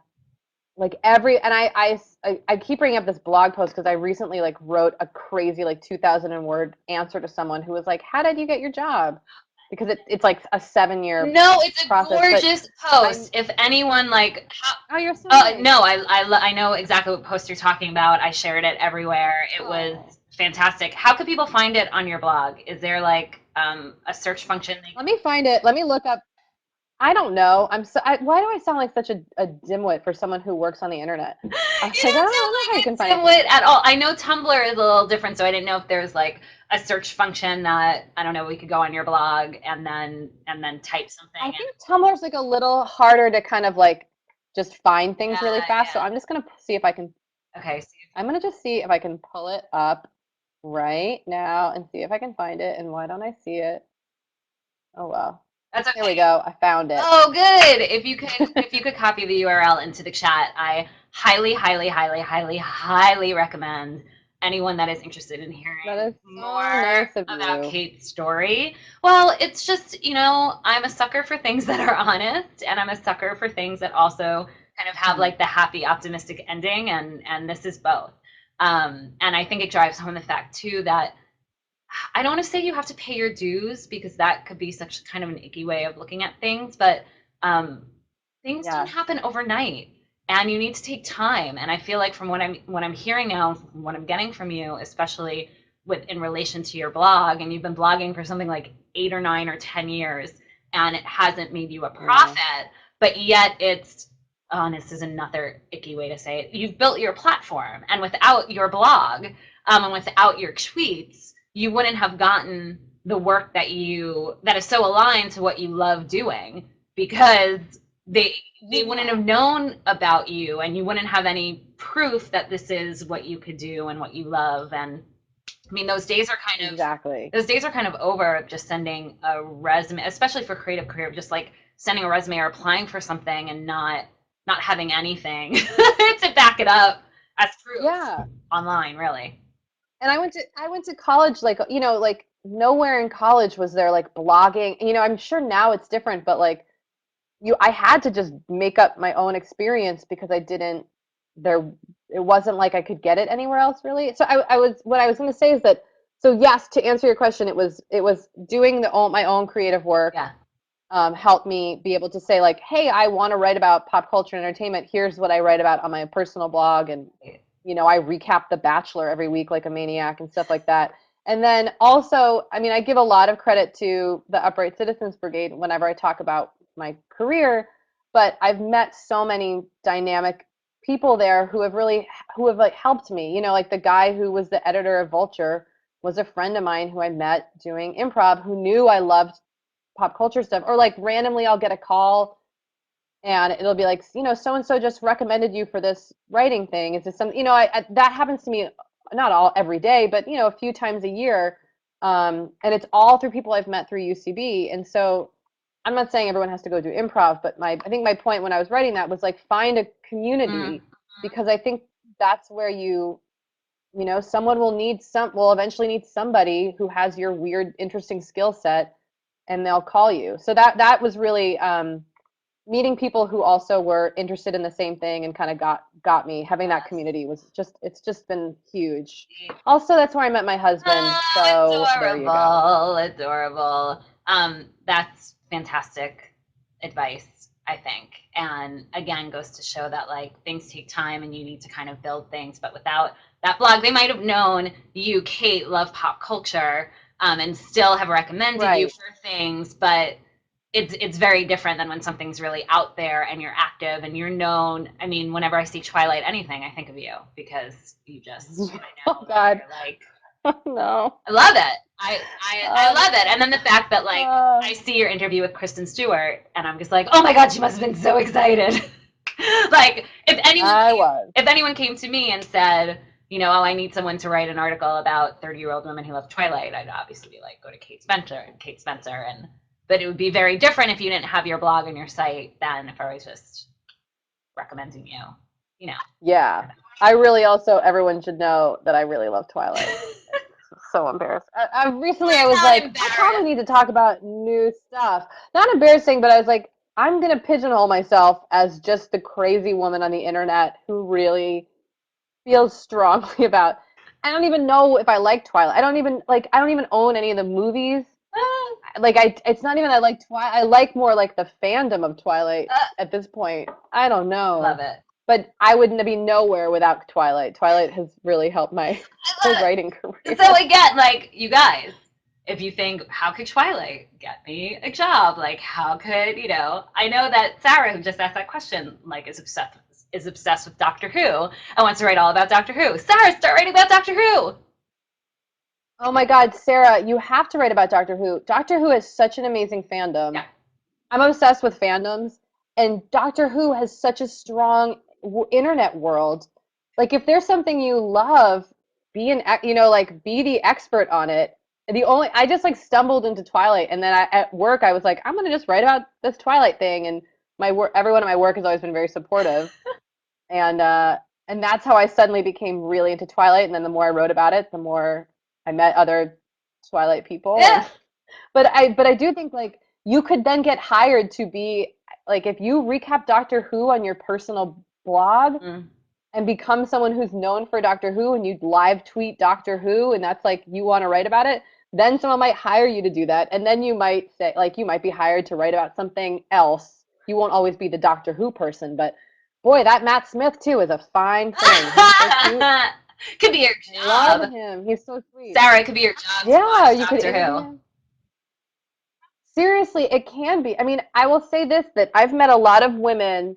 like every and I keep bringing up this blog post because I recently like wrote a crazy like 2,000 word answer to someone who was like, "How did you get your job?" Because it's like a 7 year No, it's a process. But gorgeous I'm post. If anyone like, oh, you're so nice. no, I know exactly what post you're talking about. I shared it everywhere. It was Oh, fantastic. How could people find it on your blog? Is there like a search function they let me find it. Let me look up. I don't know. Why do I sound like such a dimwit for someone who works on the internet? can? I was You like, oh, don't I don't know how you can sound find like a me. dimwit at all. I know Tumblr is a little different, so I didn't know if there's like a search function that I don't know. We could go on your blog and then type something I and think Tumblr's like a little harder to kind of like just find things really yeah, fast. So yeah. I'm just gonna see if I can. Okay, so I'm gonna just see if I can pull it up right now and see if I can find it. And why don't I see it? Oh well. that's Here we okay. go. I found it. Oh, good. If you could copy the URL into the chat, I highly, highly, highly, highly, highly recommend. anyone that is interested in That hearing is so more nice of about you. Kate's story. Well, it's just, I'm a sucker for things that are honest, and I'm a sucker for things that also kind of have Mhm. like the happy, optimistic ending, and this is both. And I think it drives home the fact too that I don't want to say you have to pay your dues because that could be such kind of an icky way of looking at things, but um, things don't Yes. happen overnight, and you need to take time. And I feel like from what I'm hearing now, from what I'm getting from you, especially with in relation to your blog, and you've been blogging for something like 8 or 9 or 10 years, and it hasn't made you a Yeah. profit, but yet it's this is another icky way to say it. You've built your platform, and without your blog, and without your tweets, you wouldn't have gotten the work that is so aligned to what you love doing because they wouldn't Yeah. have known about you and you wouldn't have any proof that this is what you could do and what you love. And I mean, Exactly. those days are kind of over of just sending a resume, especially for creative career, just like sending a resume or applying for something and not having anything to back it up as proof Yeah. online, really. And I went to college like like nowhere in college was there like blogging. I'm sure now it's different, but like I had to just make up my own experience because I didn't there it wasn't like I could get it anywhere else really. So I was what I was going to say is that so yes, to answer your question, it was doing my own creative work Yeah. helped me be able to say like, hey, I want to write about pop culture and entertainment. Here's what I write about on my personal blog, and I recap The Bachelor every week like a maniac and stuff like that. And then also, I mean, I give a lot of credit to the Upright Citizens Brigade whenever I talk about my career, but I've met so many dynamic people there who have like helped me. Like the guy who was the editor of Vulture was a friend of mine who I met doing improv who knew I loved pop culture stuff, or like randomly I'll get a call and it'll be like, so and so just recommended you for this writing thing. Is this something, that happens to me not all every day, but a few times a year. And it's all through people I've met through UCB. And so I'm not saying everyone has to go do improv, but I think my point when I was writing that was like find a Mm. community, because I think that's where someone will eventually need somebody who has your weird, interesting skill set, and they'll call you. So that was really meeting people who also were interested in the same thing and kind of got me. Having that Yes. community it's just been huge. Also, that's where I met my husband. So there you go. Adorable, adorable. That's fantastic advice, I think. And again, goes to show that like things take time and you need to kind of build things. But without that blog, they might have known you, Kate, love pop culture, and still have recommended you Right. for things, but it's very different than when something's really out there and you're active and you're known. I mean, whenever I see Twilight anything, I think of you because I Oh know that God. you're like No. I love it. I love it. And then the fact that like Uh, I see your interview with Kristen Stewart and I'm just like, oh my God, she must have been so excited. Like I was. if anyone came to me and said, oh, I need someone to write an article about 30-year-old women who love Twilight, I'd obviously be like, go to Kate Spencer, and but it would be very different if you didn't have your blog and your site than if I was just recommending you, you know. Yeah. I really also everyone should know that I really love Twilight. So embarrassed. I was Not like, I probably embarrassed. need to talk about new stuff. Not embarrassing, but I was like, I'm gonna pigeonhole myself as just the crazy woman on the internet who really feels strongly about. I don't even know if I like Twilight. I don't even own any of the movies. It's not even I like Twilight. I like more like the fandom of Twilight at this point. I don't Love know. it. But I wouldn't be nowhere without Twilight. Twilight has really helped my I whole love writing it. So career. again, like you guys, if you think, how could Twilight get me a job? Like, how could I know that Sarah, who just asked that question, like is obsessed with Doctor Who and wants to write all about Doctor Who. Sarah, start writing about Doctor Who. Oh my God, Sarah, you have to write about Doctor Who. Doctor Who is such an amazing fandom. Yeah. I'm obsessed with fandoms, and Doctor Who has such a strong internet world. Like, if there's something you love, be the expert on it. I just like stumbled into Twilight, and then at work I was like, I'm gonna just write about this Twilight thing, and everyone at my work has always been very supportive, and And that's how I suddenly became really into Twilight. And then the more I wrote about it, the more I met other Twilight people. And Yeah. but I do think like you could then get hired to be like if you recap Doctor Who on your personal blog Mm. and become someone who's known for Doctor Who and you live tweet Doctor Who and that's like you want to write about it, then someone might hire you to do that. And then you might say like you might be hired to write about something else. You won't always be the Doctor Who person, but boy, that Matt Smith too is a fine thing. He's so cute. Could be your Love job. him. He's so sweet. Sarah, it could be your job to Yeah, watch you could Doctor interview Who. him. Seriously, it can be. I mean, I will say this that I've met a lot of women.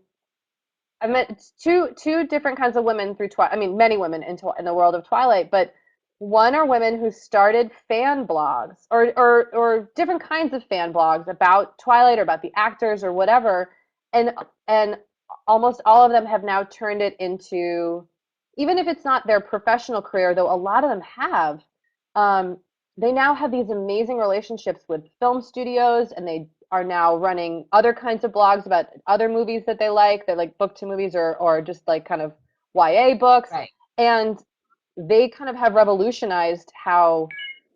I've met two different kinds of women through Twilight. I mean, many women in the world of Twilight, but one are women who started fan blogs or different kinds of fan blogs about Twilight or about the actors or whatever, and and almost all of them have now turned it into, even if it's not their professional career, though a lot of them have. Um, they now have these amazing relationships with film studios, and they are now running other kinds of blogs about other movies that they like. They're like book to movies or just like kind of YA books. Right. And they kind of have revolutionized how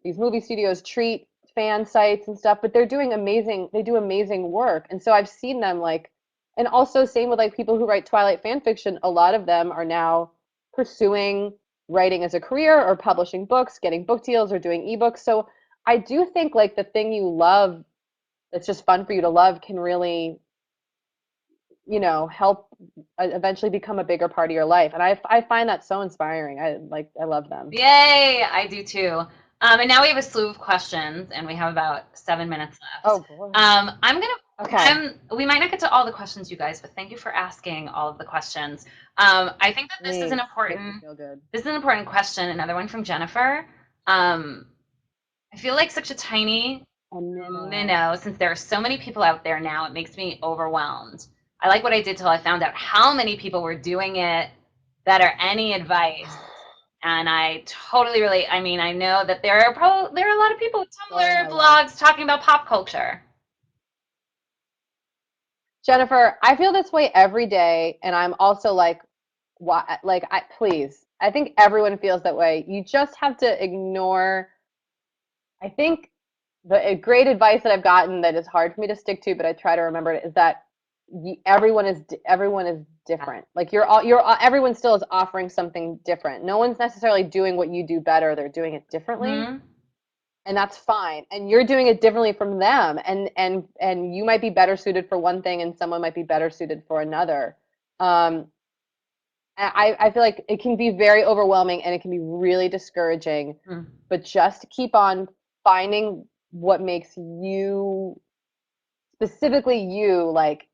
these movie studios treat fan sites and stuff, but they do amazing work. And so I've seen them like, and also same with like people who write Twilight fan fiction, a lot of them are now pursuing writing as a career or publishing books, getting book deals or doing ebooks. So I do think like the thing you love that's just fun for you to love can really, help eventually become a bigger part of your life. And I find that so inspiring. I love them. Yay, I do too. And now we have a slew of questions, and we have about 7 minutes left. Oh boy. I'm gonna. Okay. We might not get to all the questions, you guys, but thank you for asking all of the questions. I think that this is an Thanks. Makes me important. feel good. This is an important question. Another one from Jennifer. Um, I feel like such a tiny A minnow. minnow since there are so many people out there now. It makes me overwhelmed. I like what I did till I found out how many people were doing it. Better any advice? And I totally relate. I mean, I know that there are a lot of people with Story of Tumblr my life. blogs talking about pop culture. Jennifer, I feel this way every day, and I'm also like, why? Like, please. I think everyone feels that way. You just have to ignore. I think the great advice that I've gotten that is hard for me to stick to, but I try to remember it is that everyone is different. Like everyone still is offering something different. No one's necessarily doing what you do better. They're doing it differently, Hmm. and that's fine. And you're doing it differently from them, and you might be better suited for one thing, and someone might be better suited for another. Um, I feel like it can be very overwhelming and it can be really discouraging, but just keep on finding what makes you, specifically you, like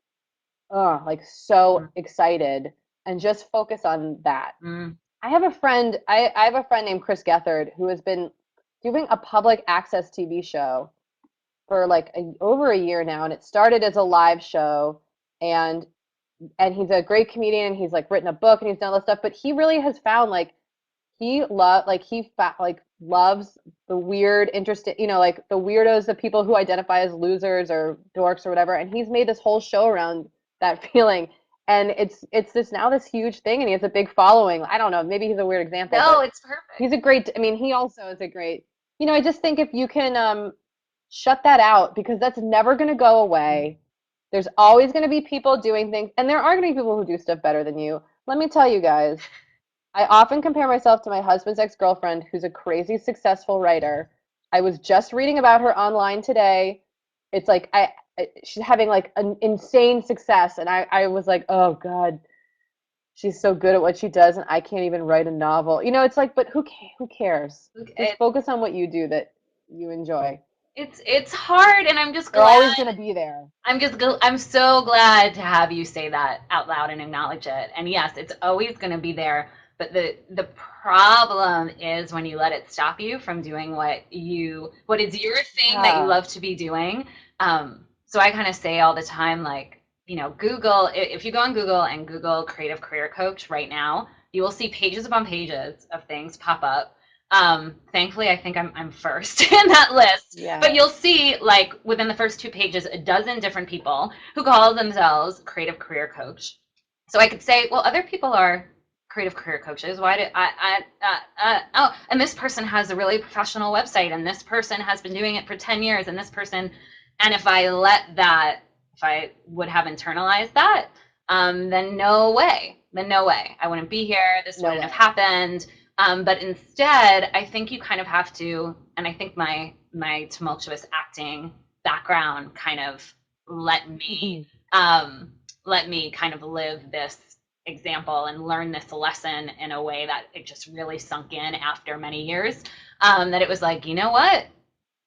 so excited and just focus on that. Mm. I have a friend named Chris Gethard who has been doing a public access TV show for like over a year now, and it started as a live show, and he's a great comedian. He's like written a book and he's done all this stuff, but he really has found like he loves the weird, interesting, like the weirdos, the people who identify as losers or dorks or whatever. And he's made this whole show around that feeling. And it's this huge thing, and he has a big following. I don't know, maybe he's a weird example, No, but it's perfect. he's a great. I mean, he also is a great. I just think if you can shut that out because that's never going to go away. There's always going to be people doing things, and there are going to be people who do stuff better than you. Let me tell you guys, I often compare myself to my husband's ex-girlfriend, who's a crazy successful writer. I was just reading about her online today. It's like she's having like an insane success, and I was like, oh God, she's so good at what she does, and I can't even write a novel. It's like, but who cares? Just It, focus on what you do that you enjoy. it's hard, and I'm just They're glad. always going to be there. I'm so glad to have you say that out loud and acknowledge it. And yes, it's always going to be there. But the problem is when you let it stop you from doing what is your thing that you Yeah. love to be doing. So I kind of say all the time, like, Google, if you go on Google and Google creative career coach right now, you will see pages upon pages of things pop up. Thankfully, I think I'm first in that list. But Yeah. you'll see, like, within the first 2 pages, a dozen different people who call themselves creative career coach. So I could say, well, other people are creative career coaches. Why did oh, and this person has a really professional website, and this person has been doing it for 10 years, and this person, and if I let that, if I would have internalized that, then no way, I wouldn't be here. This No wouldn't have way. happened. But instead, I think you kind of have to, and I think my tumultuous acting background kind of let me um, let me kind of live this example and learn this lesson in a way that it just really sunk in after many years. That it was like, you know what?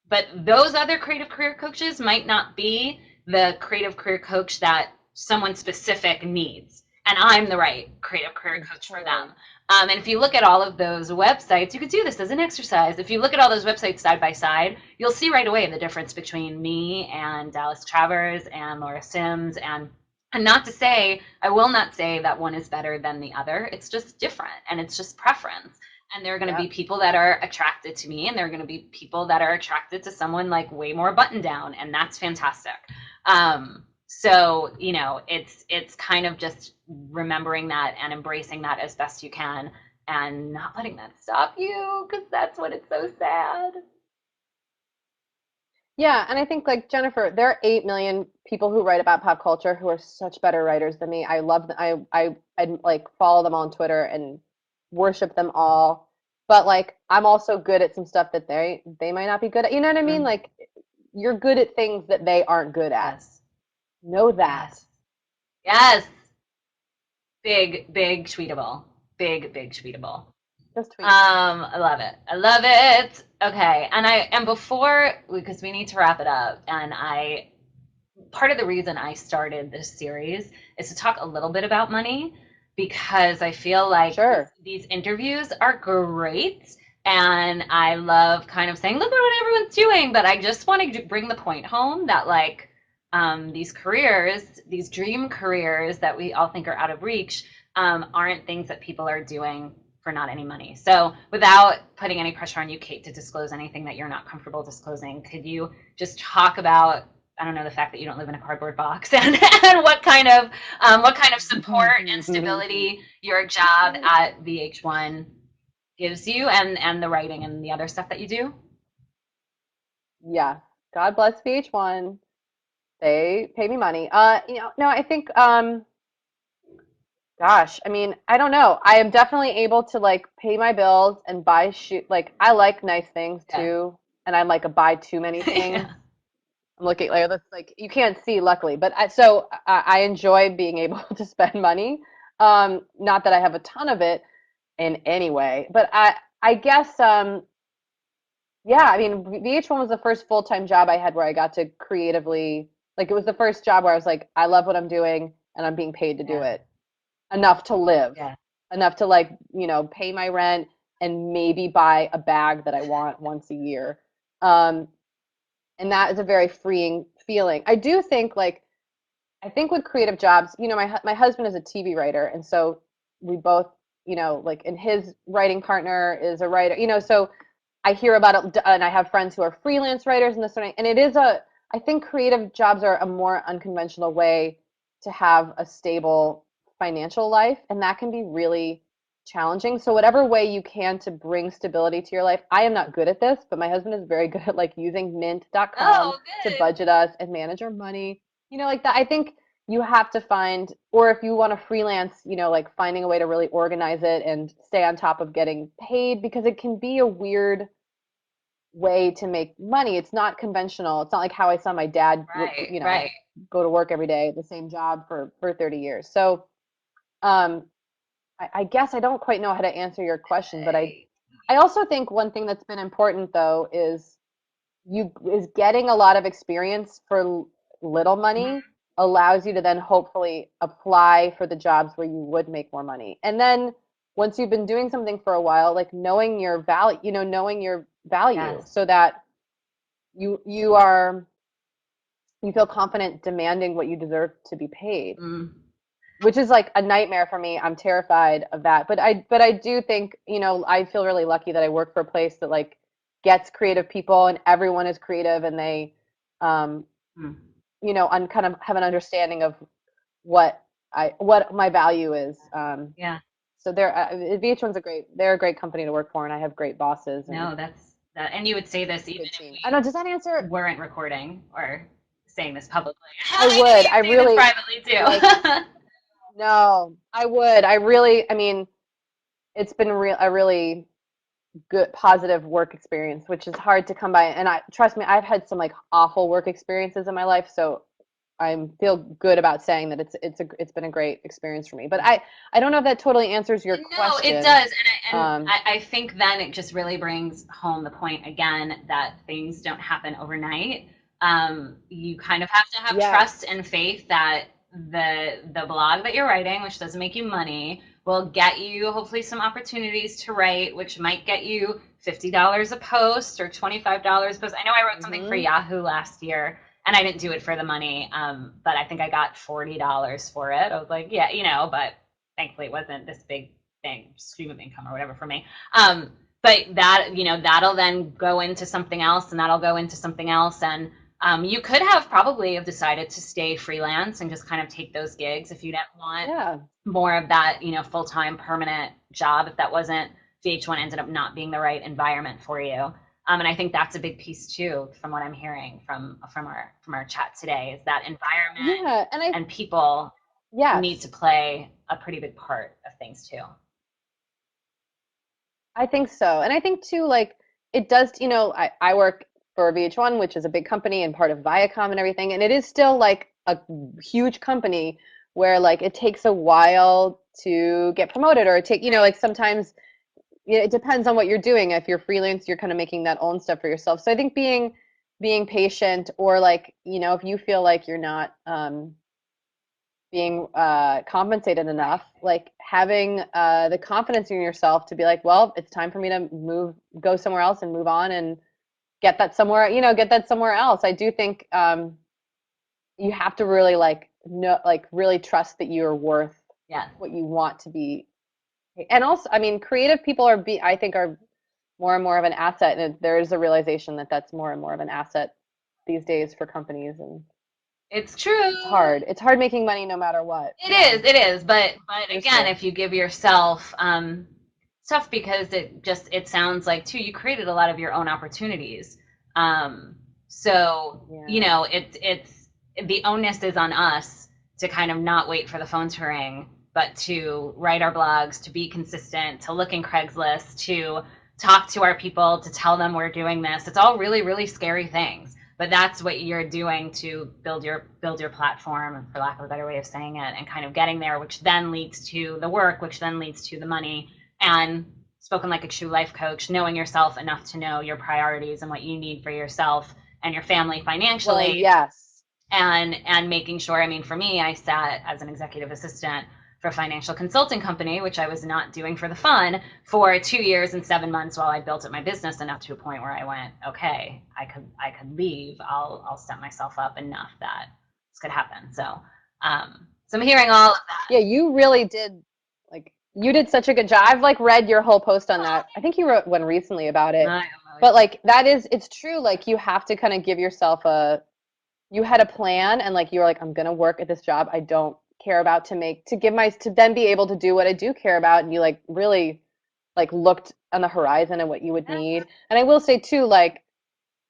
But those other creative career coaches might not be the creative career coach that someone specific needs. And I'm the right creative career coach for them. Totally. And if you look at all of those websites, you could do this as an exercise. If you look at all those websites side by side, you'll see right away the difference between me and Dallas Travers and Laura Sims. And not to say, I will not say that one is better than the other. It's just different and it's just preference. And there are going to be Yep. people that are attracted to me, and there are going to be people that are attracted to someone like way more button down, and that's fantastic. So it's kind of just remembering that and embracing that as best you can, and not letting that stop you, because that's what it's so sad. Yeah, and I think like Jennifer, there are 8 million people who write about pop culture who are such better writers than me. I love them. I like follow them on Twitter and worship them all. But like I'm also good at some stuff that they might not be good at. You know what I mean? Mm, Like you're good at things that they aren't good at. yes, Know that. yes, yes. Big tweetable. Big tweetable. Just tweet. I love it. I love it. Okay, and before, because we need to wrap it up, and I part of the reason I started this series is to talk a little bit about money, because I feel like Sure. these interviews are great, and I love kind of saying, look at what everyone's doing, but I just want to bring the point home that like these careers, these dream careers that we all think are out of reach, aren't things that people are doing for not any money. So without putting any pressure on you, Kate, to disclose anything that you're not comfortable disclosing, could you just talk about, I don't know, the fact that you don't live in a cardboard box, and what kind of support and stability your job at VH1 gives you, and the writing and the other stuff that you do? Yeah. God bless VH1. They pay me money. No, I think gosh, I mean, I don't know. I am definitely able to like pay my bills and buy shoe. Like I like nice things Yeah. too, and I'm like a buy too many things. Yeah. I'm looking like that's like you can't see, luckily, but I enjoy being able to spend money. Not that I have a ton of it in any way, but I guess yeah. I mean, VH1 was the first full-time job I had where I got to creatively like it was the first job where I was like, I love what I'm doing and I'm being paid to do Yeah. it enough to live, Yeah. enough to like, pay my rent and maybe buy a bag that I want once a year. Um, and that is a very freeing feeling. I do think like I think with creative jobs, my husband is a TV writer, and so we both, like, and his writing partner is a writer, so I hear about it, and I have friends who are freelance writers and this sort of, and I think creative jobs are a more unconventional way to have a stable financial life, and that can be really challenging. So whatever way you can to bring stability to your life, I am not good at this, but my husband is very good at like using mint.com Oh, to good. budget us and manage our money. Like that. I think you have to find, or if you want to freelance, like finding a way to really organize it and stay on top of getting paid because it can be a weird way to make money. It's not conventional. It's not like how I saw my dad, Right. Right. go to work every day, the same job for 30 years. So, um, I guess I don't quite know how to answer your question, but I also think one thing that's been important though is getting a lot of experience for little money Mhm. allows you to then hopefully apply for the jobs where you would make more money. And then once you've been doing something for a while, like knowing your value Yes. so that you feel confident demanding what you deserve to be paid, Mm. which is like a nightmare for me. I'm terrified of that. But I do think, I feel really lucky that I work for a place that like gets creative people and everyone is creative and they um Mm. kind of have an understanding of what my value is. Yeah. So VH1's they're a great company to work for, and I have great bosses and No, that's that. And you would say this it's a even good if team. I don't know, we does that answer? weren't recording or saying this publicly. I I know would. you I say this really privately like, too. no, I would. I mean, it's been a really good positive work experience, which is hard to come by. And I trust me, I've had some like awful work experiences in my life, so I feel good about saying that it's been a great experience for me. But I don't know if that totally answers your No, it question. does, Um, I think then it just really brings home the point again that things don't happen overnight. You kind of have to have yeah. trust and faith that the blog that you're writing, which doesn't make you money, will get you hopefully some opportunities to write, which might get you $50 a post or $25 a post. I know I wrote something for Hmm. Yahoo last year, and I didn't do it for the money, but I think I got $40 for it. I was like, yeah, but thankfully it wasn't this big thing, stream of income or whatever for me. Um, but that, that'll then go into something else and that'll go into something else. And you could have probably have decided to stay freelance and just kind of take those gigs if you didn't want Yeah. more of that, full-time permanent job, if that wasn't VH1 ended up not being the right environment for you. And I think that's a big piece too, from what I'm hearing from our chat today, is that environment Yeah. And and people need to yes, play a pretty big part of things too. I think so. And I think too, like it does, I work for VH1, which is a big company and part of Viacom and everything. And it is still like a huge company where like it takes a while to get promoted or Right. like sometimes it depends on what you're doing. If you're freelance, you're kind of making that own stuff for yourself. So I think being patient or like, if you feel like you're not being compensated enough, Right. like having the confidence in yourself to be like, well, it's time for me to go somewhere else and move on and get that somewhere else. I do think you have to really like know, like really trust that you're worth Yeah. what you want to be. And also, I mean, creative people I think are more and more of an asset, and there is a realization that that's more and more of an asset these days for companies, and It's true. it's hard. It's hard making money no matter what. It Yeah, is, it is, but again, seriously. if you give yourself stuff, because it sounds like too you created a lot of your own opportunities. So Yeah. it's the onus is on us to kind of not wait for the phone to ring, but to write our blogs, to be consistent, to look in Craigslist, to talk to our people, to tell them we're doing this. It's all really, really scary things, but that's what you're doing to build your platform, for lack of a better way of saying it, and kind of getting there, which then leads to the work, which then leads to the money. And spoken like a true life coach, knowing yourself enough to know your priorities and what you need for yourself and your family Well, financially, yes. and making sure, I mean, for me, I sat as an executive assistant for a financial consulting company, which I was not doing for the fun, for 2 years and 7 months while I built up my business enough to a point where I went, okay, I could leave. I'll set myself up enough that this could happen. So I'm hearing all of Yeah, that. you really did like you did such a good job. I've like read your whole post on that. I think you wrote one recently about it. I But like it's true. Like you have to kind of give yourself you had a plan and like you were like, I'm gonna work at this job I don't care about to then be able to do what I do care about. And you like really like looked on the horizon and what you would need. And I will say too, like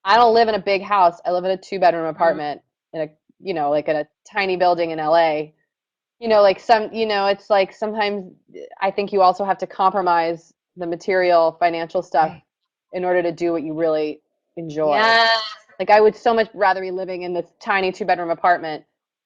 I don't live in a big house. I live in a two-bedroom apartment in a, like in a tiny building in LA. Like it's like sometimes I think you also have to compromise the material, financial stuff right. in order to do what you really enjoy. Yes. Like I would so much rather be living in this tiny two-bedroom apartment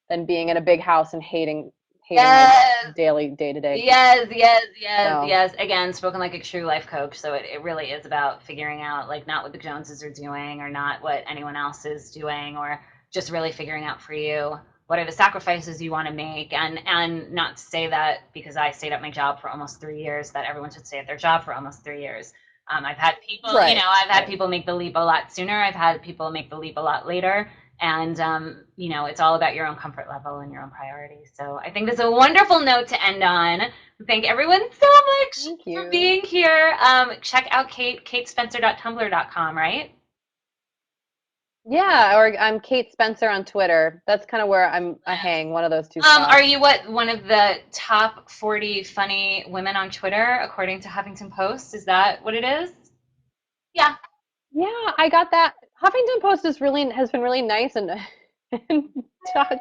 than being in a big house and hating my Yes. daily day-to-day. Yes, yes, yes, So, yes. Again, spoken like a true life coach. So it really is about figuring out, like, not what the Joneses are doing or not what anyone else is doing, or just really figuring out for you what are the sacrifices you want to make. And not to say that because I stayed at my job for almost 3 years that everyone should stay at their job for almost 3 years. I've had people, right, I've had right. people make the leap a lot sooner. I've had people make the leap a lot later. And it's all about your own comfort level and your own priorities. So I think this is a wonderful note to end on. Thank everyone so much Thank for you. being here. Check out katespencer.tumblr.com, right? Yeah, or I'm Kate Spencer on Twitter. That's kind of where I hang, one of those two Are spots. you what one of the top 40 funny women on Twitter according to Huffington Post? Is that what it is? Yeah. Yeah, I got that. Huffington Post has been really nice and, and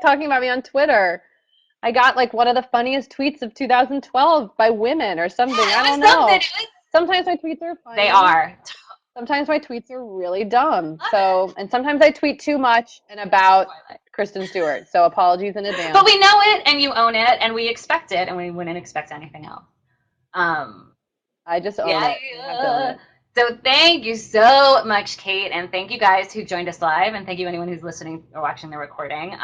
talking about me on Twitter. I got like one of the funniest tweets of 2012 by women or something. I It don't was something. know. Sometimes my tweets are They funny. are. Sometimes my tweets are really dumb. Love So, and sometimes I tweet too much and about it. Kristen Stewart. So apologies in But advance. we know it and you own it and we expect it and we wouldn't expect anything else. Um, I just own yeah. it. I have to own it. So thank you so much, Kate, and thank you guys who joined us live, and thank you anyone who's listening or watching the recording.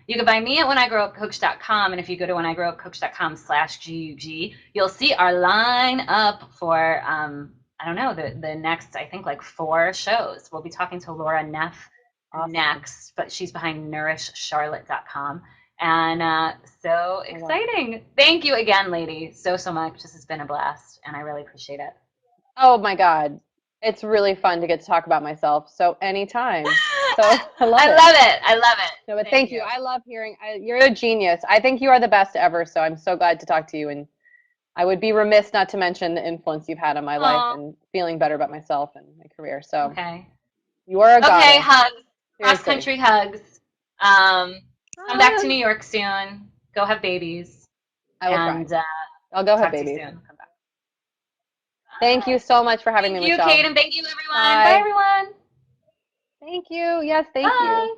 You can find me at whenigrowupcoach.com, and if you go to whenigrowupcoach.com/GUG, you'll see our line up for I don't know the next I think like 4 shows. We'll be talking to Laura Neff Awesome. next, but she's behind nourishcharlotte.com. And so I love it. exciting. Thank you again, lady, so much. This has been a blast, and I really appreciate it. Oh my God. It's really fun to get to talk about myself. So anytime. So I love I it. love it. I love it. No, but Thank thank you. you. I love hearing. You're a genius. I think you are the best ever. So I'm so glad to talk to you. And I would be remiss not to mention the influence you've had on my life Oh, and feeling better about myself and my career. So okay. you are a Okay, goddess. hugs. Cross Seriously. country hugs. Um, Come back to Ah, New York soon. Go have babies. I will try. And I'll go have talk to you babies. soon. Come back. Thank you Bye. so much for having me, Thank you, Kate, Michelle. and thank you, everyone. Bye, Bye. everyone. Thank you. Yes, thank you. Bye.